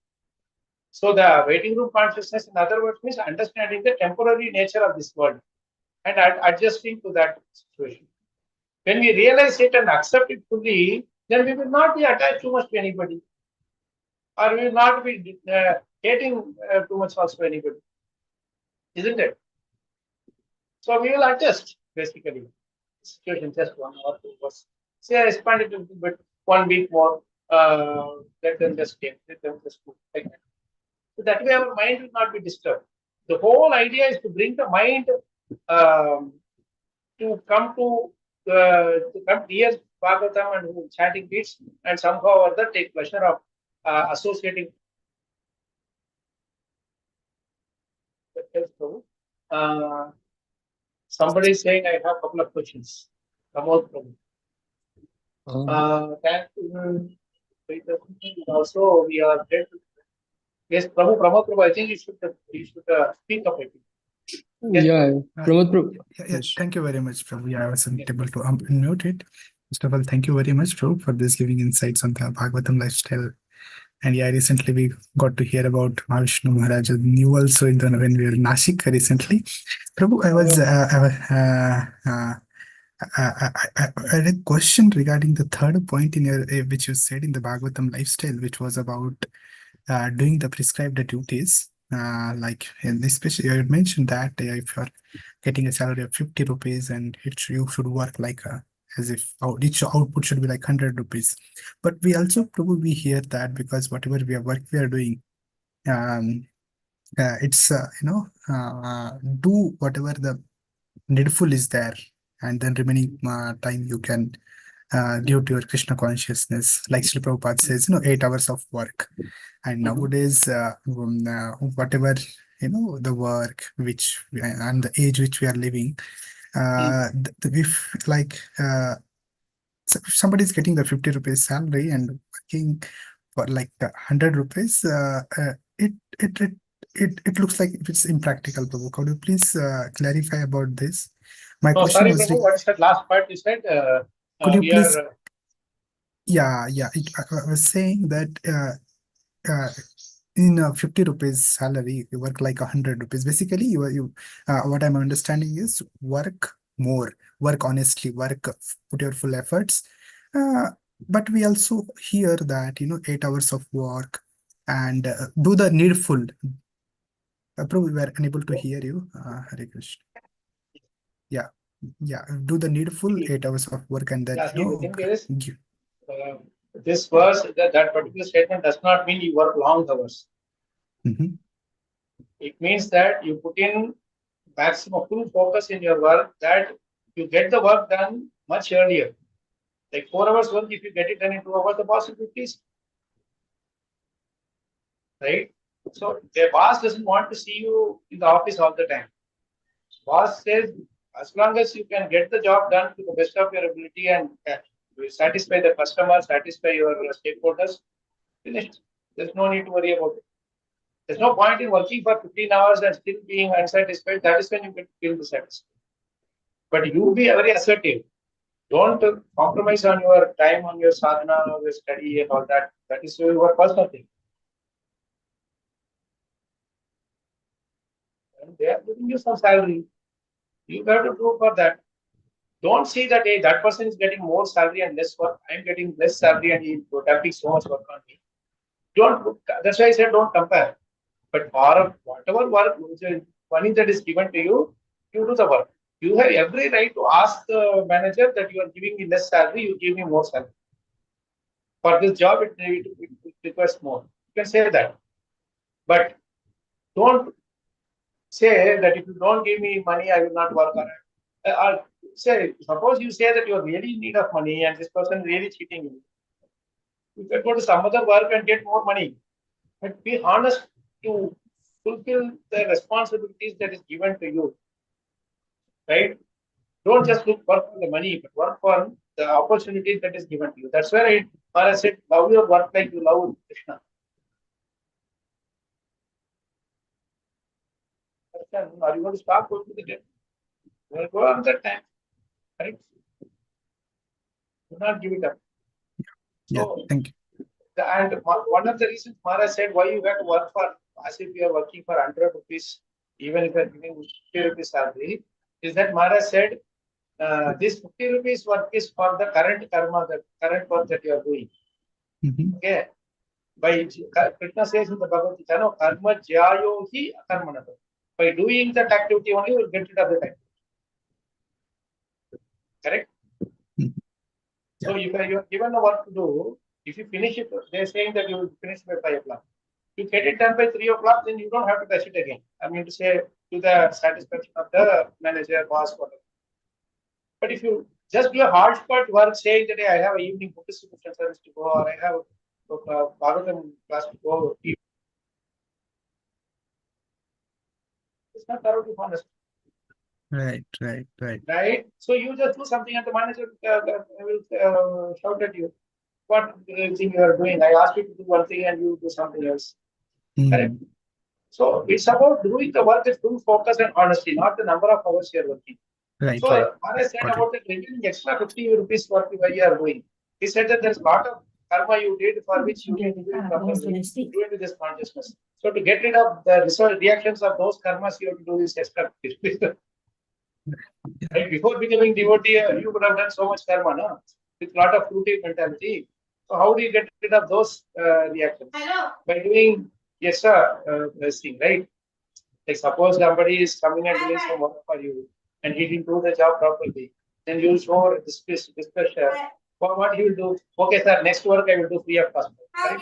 So the waiting room consciousness, in other words, means understanding the temporary nature of this world and adjusting to that situation. When we realize it and accept it fully, then we will not be attached too much to anybody, or we will not be hating too much also to anybody, isn't it? So we will adjust basically. Situation just 1 or 2 hours. Say I expand it a little bit, 1 week more. Let them just get, let them just do like that. So that way our mind will not be disturbed. The whole idea is to bring the mind to come near Bhagavatam and chanting beats and somehow or other take pleasure of associating. Somebody is saying I have a couple of questions. Come out from also we are there. Yes, Prabhu, I think you should speak up. I think. Yes, Yeah, Pramod Prabhu. Yes, thank you very much, Prabhu. Yeah, I wasn't able to unmute it. First of all, thank you very much, Prabhu, for this giving insights on the Bhagavatam lifestyle. And yeah, recently we got to hear about Mahavishnu Maharaj new also in when we were in Nashik recently. Prabhu, I had a question regarding the third point in your which you said in the Bhagavatam lifestyle, which was about doing the prescribed duties. Like especially you had mentioned that if you're getting a salary of 50 rupees and you should work like as if each output should be like 100 rupees. But we also probably hear that because whatever work we are doing, it's do whatever the needful is there, and then remaining time you can give to your Krishna consciousness. Like Sri Prabhupada says, 8 hours of work. And nowadays, whatever, the work and the age which we are living, if like if somebody is getting the 50 rupees salary and working for like 100 rupees, it, it, it, it looks like it's impractical, Prabhu. Could you please clarify about this? My question sorry, was, Prabhu, what is that last part you said? could you please? Yeah, I was saying that in 50 rupees salary, you work like 100 rupees. Basically, what I'm understanding is work more, work honestly, put your full efforts. But we also hear that, 8 hours of work and do the needful. Prabhu, we were unable to hear you. Hare Krishna. Yeah, do the needful 8 hours of work and then, the thing is, this verse, that particular statement does not mean you work long hours. It means that you put in maximum full focus in your work, that you get the work done much earlier. Like 4 hours work, if you get it done in 2 hours, the boss will be pleased. Right? So the boss doesn't want to see you in the office all the time. Boss says, as long as you can get the job done to the best of your ability and satisfy the customer, satisfy your stakeholders, finished. There's no need to worry about it. There's no point in working for 15 hours and still being unsatisfied. That is when you get feel dissatisfied. But you be very assertive. Don't compromise on your time, on your sadhana, or your study and all that. That is your personal thing. And they are giving you some salary. You have to do for that. Don't see that, hey, that person is getting more salary and less work. I'm getting less salary and he's dumping so much work on me. That's why I said don't compare. But for whatever work, money that is given to you, you do the work. You have every right to ask the manager that you are giving me less salary, you give me more salary. For this job, it requires more. You can say that. But don't say that if you don't give me money, I will not work on it. Suppose you say that you are really in need of money and this person is really cheating you. You can go to some other work and get more money. But be honest to fulfill the responsibilities that is given to you. Right? Don't just work for the money, but work for the opportunities that is given to you. That's where Maharaj said, love your work like you love Krishna. Are you going to stop going to the gym? You will go on that time. Right? Do not give it up. Yeah, So, thank you. and one of the reasons Maharaj said why you have to work for, as if you are working for 100 rupees, even if you are giving 50 rupees salary, is that Maharaj said, this 50 rupees work is for the current karma, the current work that you are doing. Okay. By Krishna says in the Bhagavad Gita, no, karma jyayo hi akarmana. By doing that activity only, you will get rid of that activity. Correct? So if you are given a work to do, if you finish it, they are saying that you will finish by 5 o'clock. You get it done by 3 o'clock, then you don't have to touch it again. I mean to say, to the satisfaction of the manager, boss, whatever. But if you just do a hard-spot work saying that hey, I have an evening book distribution service to go, or I have a Bhagavatam class to go, it's not thoroughly honest. Right. Right? So you just do something and the manager will shout at you. What thing you are doing? I asked you to do one thing and you do something else. Correct? So it's about doing the work with full focus and honesty, not the number of hours you are working. Right. So what I said Got about the remaining extra 50 rupees what you are doing, he said that there's a lot of karma you did for which you need to do it properly, do it with this consciousness. So to get rid of the result reactions of those karmas, you have to do this extra 50. Right? Before becoming devotee, you would have done so much karma, no? With a lot of fruity mentality. So how do you get rid of those reactions? By doing extra thing, right? Like suppose somebody is coming and doing some work for you and he didn't do the job properly, then you show displeasure. For what he will do? Okay, sir, next work I will do free of cost. Right?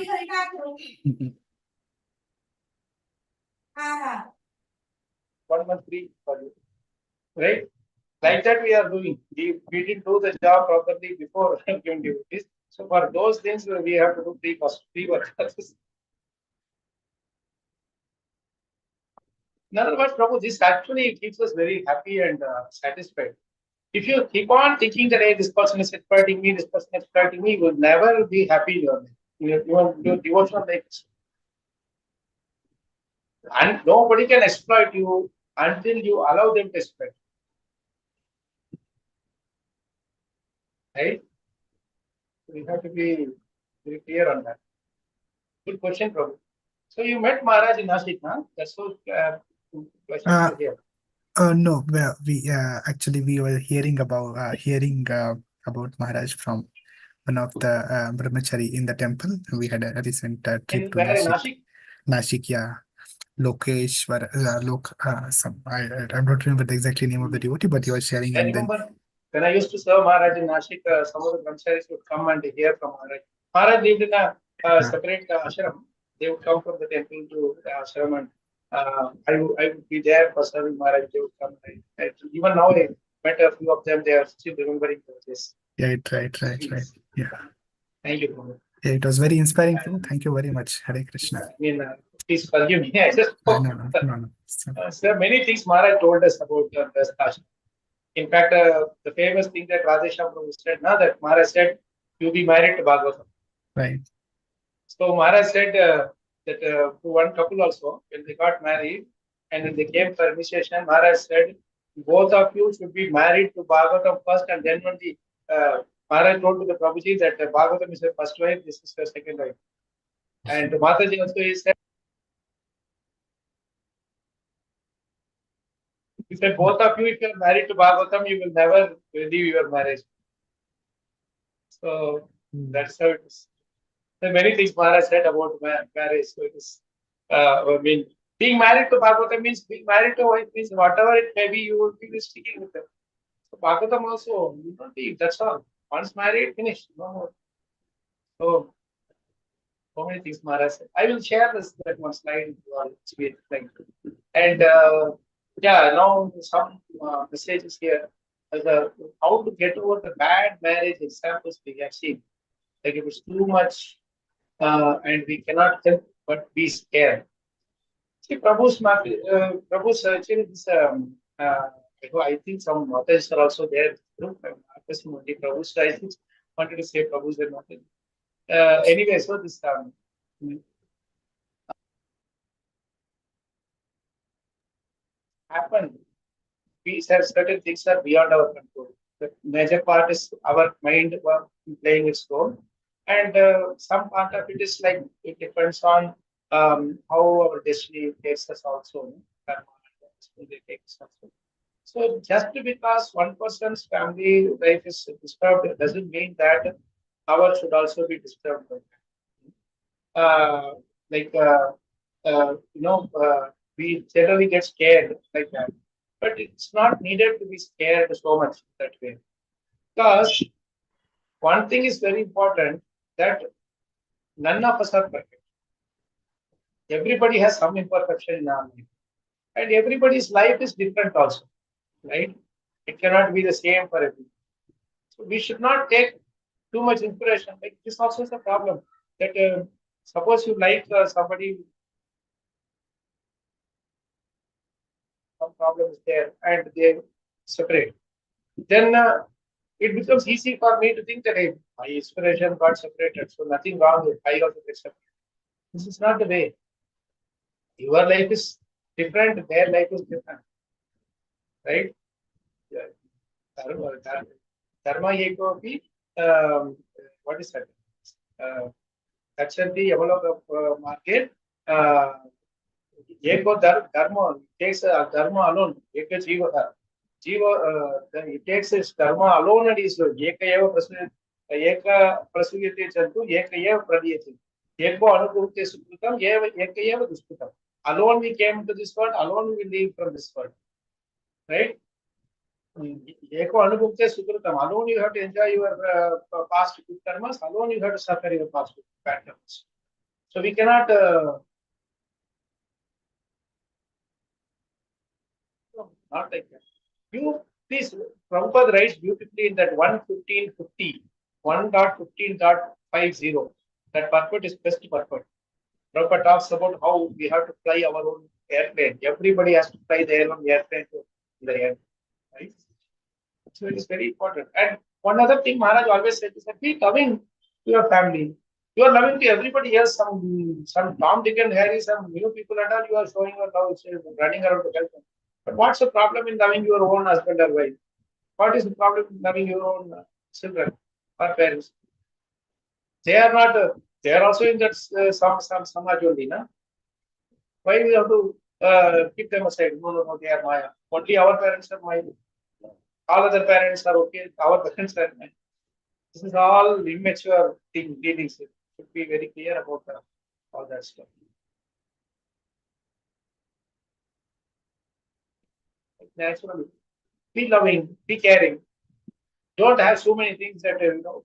1 month free for you. Right? Like that we are doing. We didn't do the job properly before giving duties. So for those things we have to do free work. In other words, Prabhu, this actually keeps us very happy and satisfied. If you keep on thinking that hey, this person is exploiting me, this person is exploiting me, you will never be happy in your life. Your devotional life. And nobody can exploit you until you allow them to exploit. Right? We have to be very clear on that. Good question, Prabhu. So you met Maharaj in Nashik, huh? That's so question to hear. No, well, we actually we were hearing about Maharaj from one of the brahmachari in the temple. We had a recent trip to Where in Nashik. Nashik? Nashik, yeah. Lokesh, I'm not remember the exact name of the devotee, but he was sharing. I And then remember when I used to serve Maharaj in Nashik, some of the brahmacharis would come and hear from Maharaj. Maharaj lived in a separate ashram. They would come from the temple to the ashram, and I would be there for serving Maharaj. They would come. Even now, I met a few of them. They are still remembering this. yeah, right. Yeah. Thank you, Prabhu. Yeah, it was very inspiring. Thank you very much. Hare Krishna. I mean, please forgive me. I just No. there are many things Maharaj told us about the ashram. In fact, the famous thing that Radhesham Prabhu said, that Maharaj said, you be married to Bhagavatam. Right. So Maharaj said that to one couple also, when they got married and when they came for initiation, Maharaj said, both of you should be married to Bhagavatam first, and then when the Maharaj told to the Prabhuji that Bhagavatam is her first wife, this is her second wife. And Mataji also said, he said, both of you, if you are married to Bhagavatam, you will never leave your marriage. So that's how it is. There are many things Maharaj said about marriage. So it is, I mean, being married to Bhagavatam means being married to a wife means whatever it may be, you will be sticking with them. So Bhagavatam also, you don't leave, that's all. Once married, finished. No more. So many things Maharaj said. I will share that one slide with you all. And now some messages here. How to get over the bad marriage examples we have seen. Like if it's too much and we cannot help but be scared. See, Prabhu's actually this, I think some others are also there. Prabhu's, I think, wanted to say Prabhu's are not. Anyway, so this happened. We have certain things are beyond our control. The major part is our mind playing its role, and some part of it is like it depends on how our destiny takes us also. Karma and destiny takes us also. So just because one person's family life is disturbed doesn't mean that ours should also be disturbed by that. Like we generally get scared like that, but it's not needed to be scared so much that way. Because one thing is very important, that none of us are perfect. Everybody has some imperfection in our life, and everybody's life is different also, right? It cannot be the same for everyone. So we should not take too much inspiration. Like this also is a problem. That suppose you like somebody, some problem is there, and they separate. Then it becomes easy for me to think that hey, my inspiration got separated, so nothing wrong with I also get separated. This is not the way. Your life is different, their life is different, right? Yeah. Dharma eko api, what is that? Gachanti yavalo market. Eko dharma takes dharma alone. Eka jiva. Jiva, it takes his dharma alone and is eka prasuyate chantu, eka pradiyate. Eko anubhute sukritam, eka duskritam. Alone we came to this world, alone we will leave from this world. Right? Eko anubhute sukritam. Alone you have to enjoy your past good karmas, alone you have to suffer your past bad karmas. So we cannot not like that. You please, Prabhupada writes beautifully in that 1.15.50, 1.15.50. That purport is best purport. Prabhupada talks about how we have to fly our own airplane. Everybody has to fly their own airplane to the air. Right? So it is very important. And one other thing Maharaj always said is that be loving to your family. You are loving to everybody else, some Tom, Dick and Harry, some new people and all, you are showing your love, running around to help them. But what's the problem in loving your own husband or wife? What is the problem in loving your own children or parents? They are not. They are also in that some samaj only, na? Why we have to keep them aside? No, they are Maya. Only our parents are Maya. All other parents are okay. Our parents are Maya. This is all immature thing dealings. Should be very clear about all that stuff. Naturally, be loving, be caring. Don't have so many things that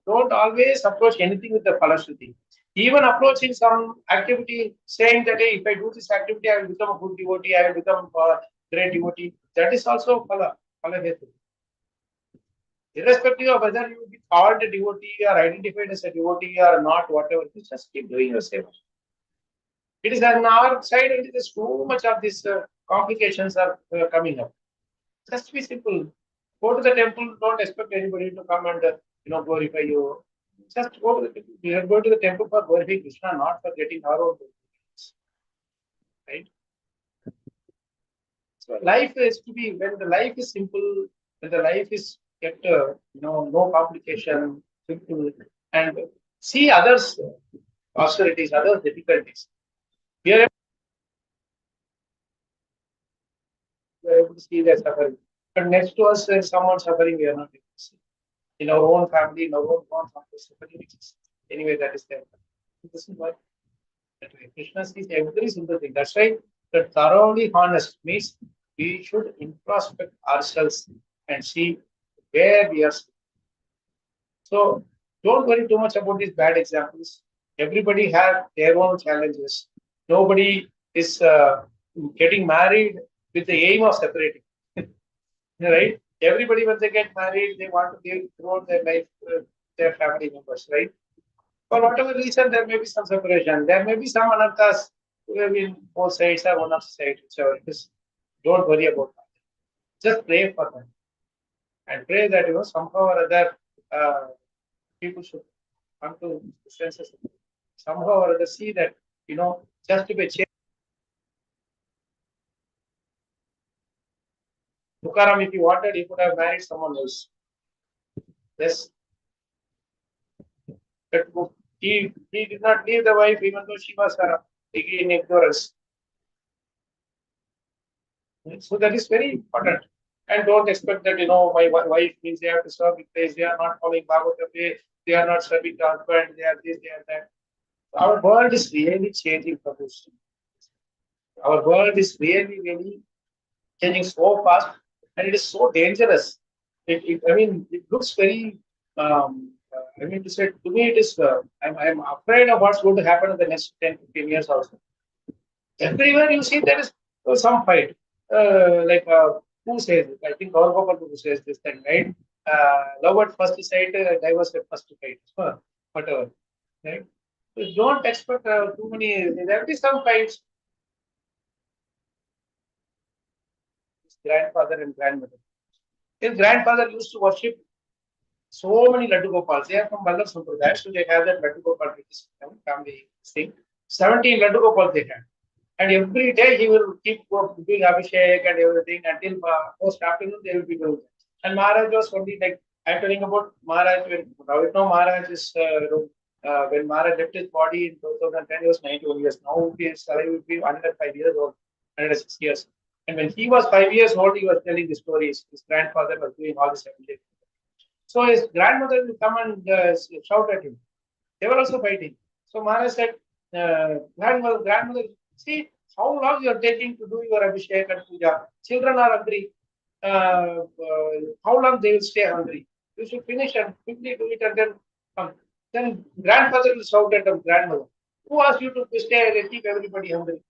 don't always approach anything with the falashruti. Even approaching some activity, saying that hey, if I do this activity, I will become a good devotee, I will become a great devotee. That is also phala hetu. Irrespective of whether you be called a devotee or identified as a devotee or not, whatever, you just keep doing your seva. It is on our side, it is too much of these complications are coming up. Just be simple. Go to the temple. Don't expect anybody to come and glorify you. Just go to the temple. We are going to the temple for glorifying Krishna, not for getting our own benefits. Right? So life is to be when the life is simple, when the life is kept no complication, simple, and see others austerities, others difficulties. We are able to see their suffering. But next to us, there is someone suffering, we are not able to see. In our own family, in our own bonds, suffering exists. Anyway, that is there. This is why Krishna sees every single thing. That's why the thoroughly honest means we should introspect ourselves and see where we are. So don't worry too much about these bad examples. Everybody has their own challenges. Nobody is getting married with the aim of separating. Right? Everybody, when they get married, they want to give throughout their life their family members, right? For whatever reason, there may be some separation. There may be some anarthas who have been both sides or one of the sides, whichever it is. Don't worry about that. Just pray for them. And pray that, somehow or other, people should come to senses. Somehow or other, see that, just to be changed. Tukaram, if he wanted, he could have married someone else. Yes. But he did not leave the wife even though she was in ignorance. So that is very important. And don't expect that, my wife means they have to serve because they are not following Bhagavatam, they are not serving the husband, they are this, they are that. Our world is really changing for this. Our world is really, really changing so fast, and it is so dangerous. It looks very, to say, to me, it is, I'm afraid of what's going to happen in the next 10, 15 years also. Everywhere you see, there is some fight. Who says it? I think Bhagavatam who says this thing, right? Love at first sight, divorce at first sight. Whatever, right? So don't expect too many. There will be some fights. His grandfather and grandmother. His grandfather used to worship so many Laddu Gopals. They are from Ballar Sampradaya, so they have that Laddu Gopal family thing. 17 Laddu Gopals they have. And every day he will keep doing Abhishek and everything until post afternoon they will be doing that. And Maharaj was only like, I'm telling about Maharaj, when Maharaj is, when Maharaj left his body in 2010, he was 91 years. Now his salary would be 105 years old, 106 years. And when he was 5 years old, he was telling the stories. His grandfather was doing all this everything. So his grandmother will come and shout at him. They were also fighting. So Maharaj said, grandmother, see how long you are taking to do your Abhishek and Puja. Children are hungry. How long they will stay hungry? You should finish and quickly do it and then come. Then grandfather will shout at him, grandmother. Who asked you to stay and keep everybody hungry?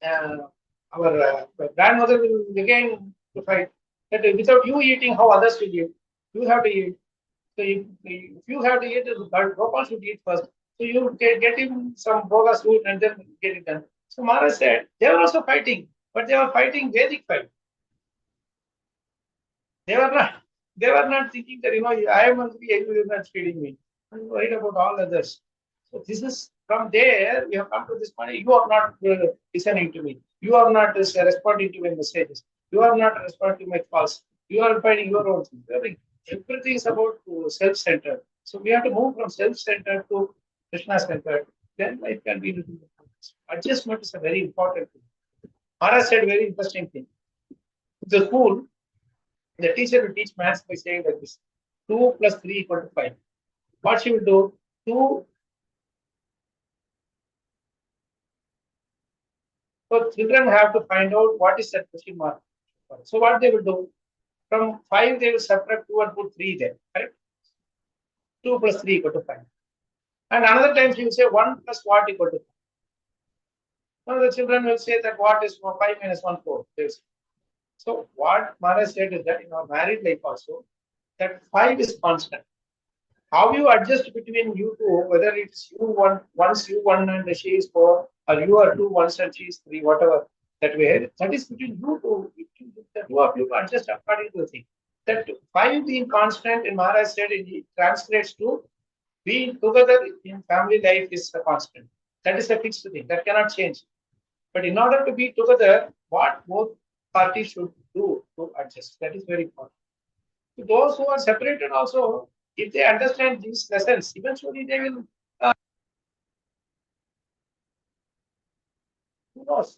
Our grandmother will again fight that without you eating, how others will eat? You have to eat. So if you have to eat, Gopal should eat first. So you get him some bogus food and then get it done. So Maharaj said they were also fighting, but they were fighting Vedic fight. They were not thinking that I am hungry, you are not feeding me. I'm worried about all others. So this is from there we have come to this point. You are not listening to me. You are not responding to my messages. You are not responding to my calls. You are finding your own thing. Everything is about self-centered. So we have to move from self-centered to Krishna-centered. Then life can be little bit. Adjustment is a very important thing. Maharaj said a very interesting thing. The school, the teacher will teach maths by saying like this: 2 plus 3 equal to 5. What she will do? 2. So children have to find out what is that question mark. So what they will do? From 5 they will subtract 2 and put 3 there. Correct? 2 plus 3 equal to 5. And another time she will say 1 plus what equal to 5. Now the children will say that what is 5 minus 1, 4. So what Maharaj said is that in our married life also, that 5 is constant. How you adjust between you two, whether it's you one, once you 1 and she is 4, or you are 2 once and she is 3, whatever that way, that is between you two. The two of you adjust according to the thing. That 5 being constant, in Maharaj said, it translates to being together in family life is a constant. That is a fixed thing. That cannot change. But in order to be together, what both parties should do to adjust, that is very important. To those who are separated also, if they understand these lessons, eventually they will, who knows,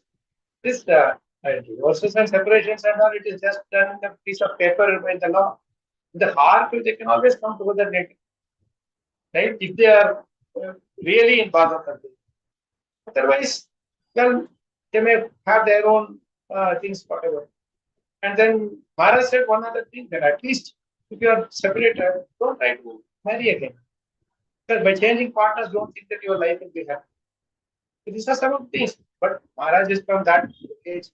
this divorces and separations and all, it is just done in a piece of paper by the law. In the heart, they can always come together later. Right? If they are really in Bhagavatam. Otherwise, well, they may have their own things, whatever. And then Maharaj said one other thing, that at least if you are separated, don't try to marry again. Because by changing partners, don't think that your life will be happy. So these are some of the things. But Maharaj is from that age,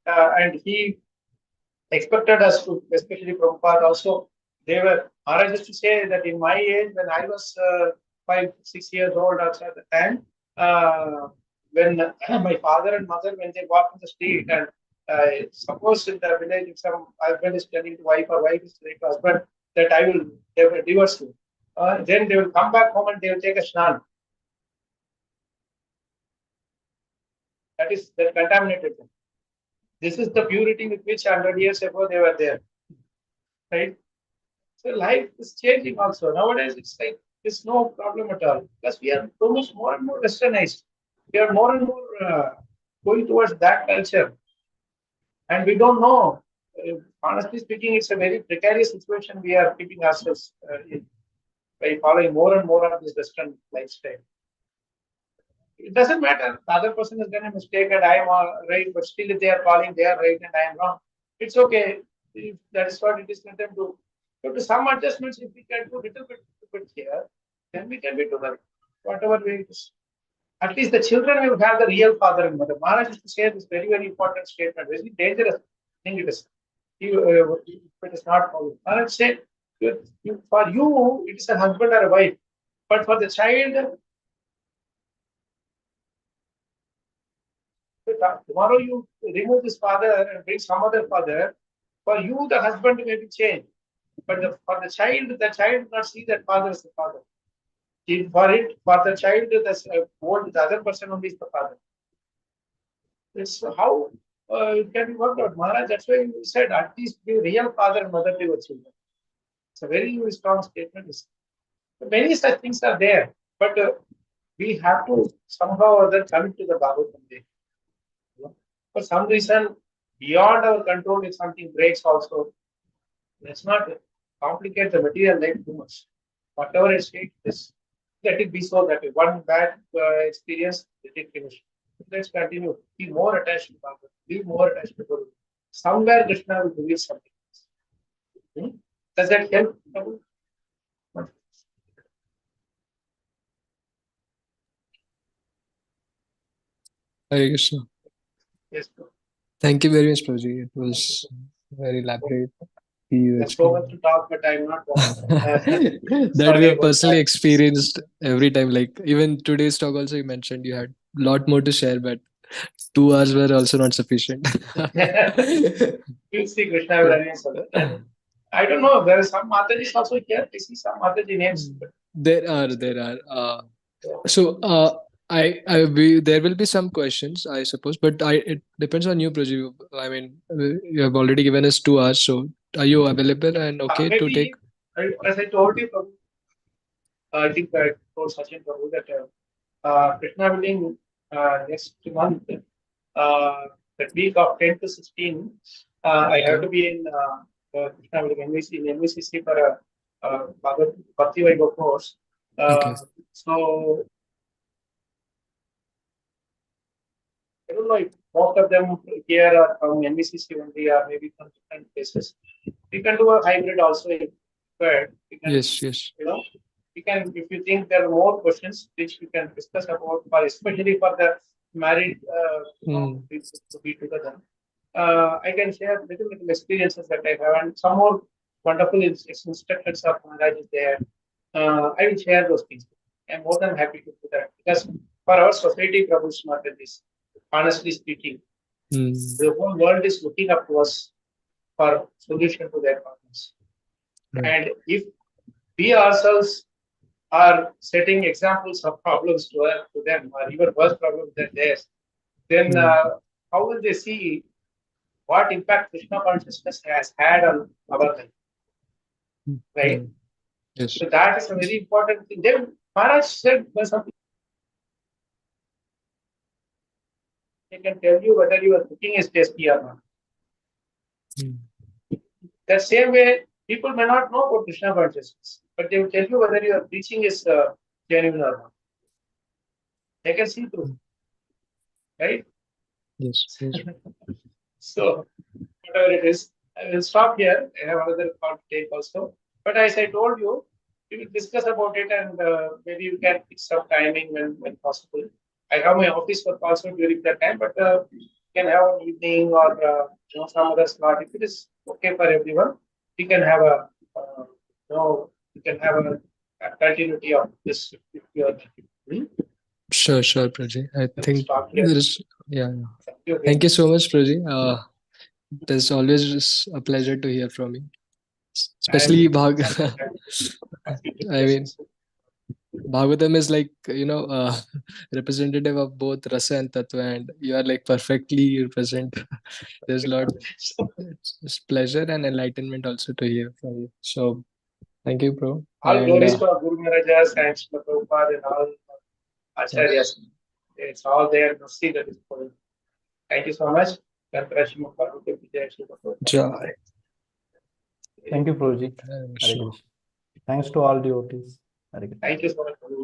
and he expected us to, especially Prabhupada also, they were, Maharaj used to say that in my age, when I was 5, 6 years old also at the time, when my father and mother, when they walk in the street and suppose in the village, if some husband is telling to wife or wife is telling to husband that they will divorce you, then they will come back home and they will take a snan. That contaminated them. This is the purity with which 100 years ago they were there. Right? So life is changing also. Nowadays it's like it's no problem at all. Because we are almost more and more westernized. We are more and more going towards that culture. And we don't know. Honestly speaking, it's a very precarious situation we are keeping ourselves in by following more and more of this Western lifestyle. It doesn't matter. The other person has done a mistake and I am right, but still if they are calling, they are right and I am wrong. It's okay. If that is what it is, let them do. So to some adjustments, if we can do little bit here, then we can be doing whatever way it is. At least the children will have the real father and mother. Maharaj used to say this very, very important statement, very dangerous thing it is. If it is not followed. Maharaj said, for you, it is a husband or a wife. But for the child, tomorrow you remove this father and bring some other father. For you, the husband may be changed. But for the child will not see that father as the father. For the child, the other person only is the father. It's how it can be worked out. Maharaj, that's why he said, at least be real father and mother to your children. It's a very strong statement. Many such things are there, but we have to somehow or other come to the Bhagavatam. For some reason, beyond our control, if something breaks also, let's not complicate the material life too much. Whatever is it is, let it be so that one bad experience, let it finish. Let's continue. Be more attached to Bhagavatam. Be more attached to Guru. Somewhere Krishna will reveal something. Does that help? Hare Krishna. Yes, bro. Thank you very much, Prabhuji. It was very elaborate. There's so much to talk, but I'm not. That we Sorry have about personally that. experienced every time. Like even today's talk, also you mentioned you had a lot more to share, but 2 hours were also not sufficient. You'll see Krishna will arrange something. And I don't know, there are some Matajis also here. I see some Mataji names. There are. So there will be some questions, I suppose, but it depends on you, Praju. I mean, you have already given us 2 hours, so are you available and okay to take? As I told you, I think I told Sachin Prabhu that Krishna willing next month, that week of 10 to 16, I have to be in Krishna willing NVCC for a Bhakti Vaibhav course. So I don't know if most of them here are from NVCC only or maybe from different places. We can do a hybrid also if required. Yes. We can, if you think there are more questions which we can discuss about, especially for the married people to be together. I can share little experiences that I have, and some more wonderful instructions of Maharaj is there. I will share those things. I'm more than happy to do that because for our society, Prabhu Smartad is, honestly speaking, the whole world is looking up to us for solution to their problems. And if we ourselves are setting examples of problems to them, or even worse problems than theirs, then how will they see what impact Krishna consciousness has had on our life? Right? Yes. So that is a very important thing. Then Maharaj said something. They can tell you whether your cooking is tasty or not. The same way, people may not know about Krishna consciousness, but they will tell you whether your preaching is genuine or not. They can see through, right? Yes. So, whatever it is, I will stop here. I have another call to take also. But as I told you, we will discuss about it and maybe you can fix some timing when possible. I have my office work also during that time, but you can have an evening or some other slot. If it is okay for everyone, we can have a you can have a continuity of this if you are. Sure, Prajay. I think Start here. there is, yeah. Thank you. Thank you so much, Prajay. There's always a pleasure to hear from you, especially I mean, Bhagavatam is like, representative of both Rasa and Tattva, and you are like perfectly represent. There's a lot. It's pleasure and enlightenment also to hear from you. So, thank you, bro. All And glories to our Guru Maharajas and Srila Prabhupada and all Acharyas. It's all there. See that is for you. Thank you so much. Jai. Thank you, Prabhuji. Hare Krishna. Thanks to all devotees. Hare Krishna. Thank you so much.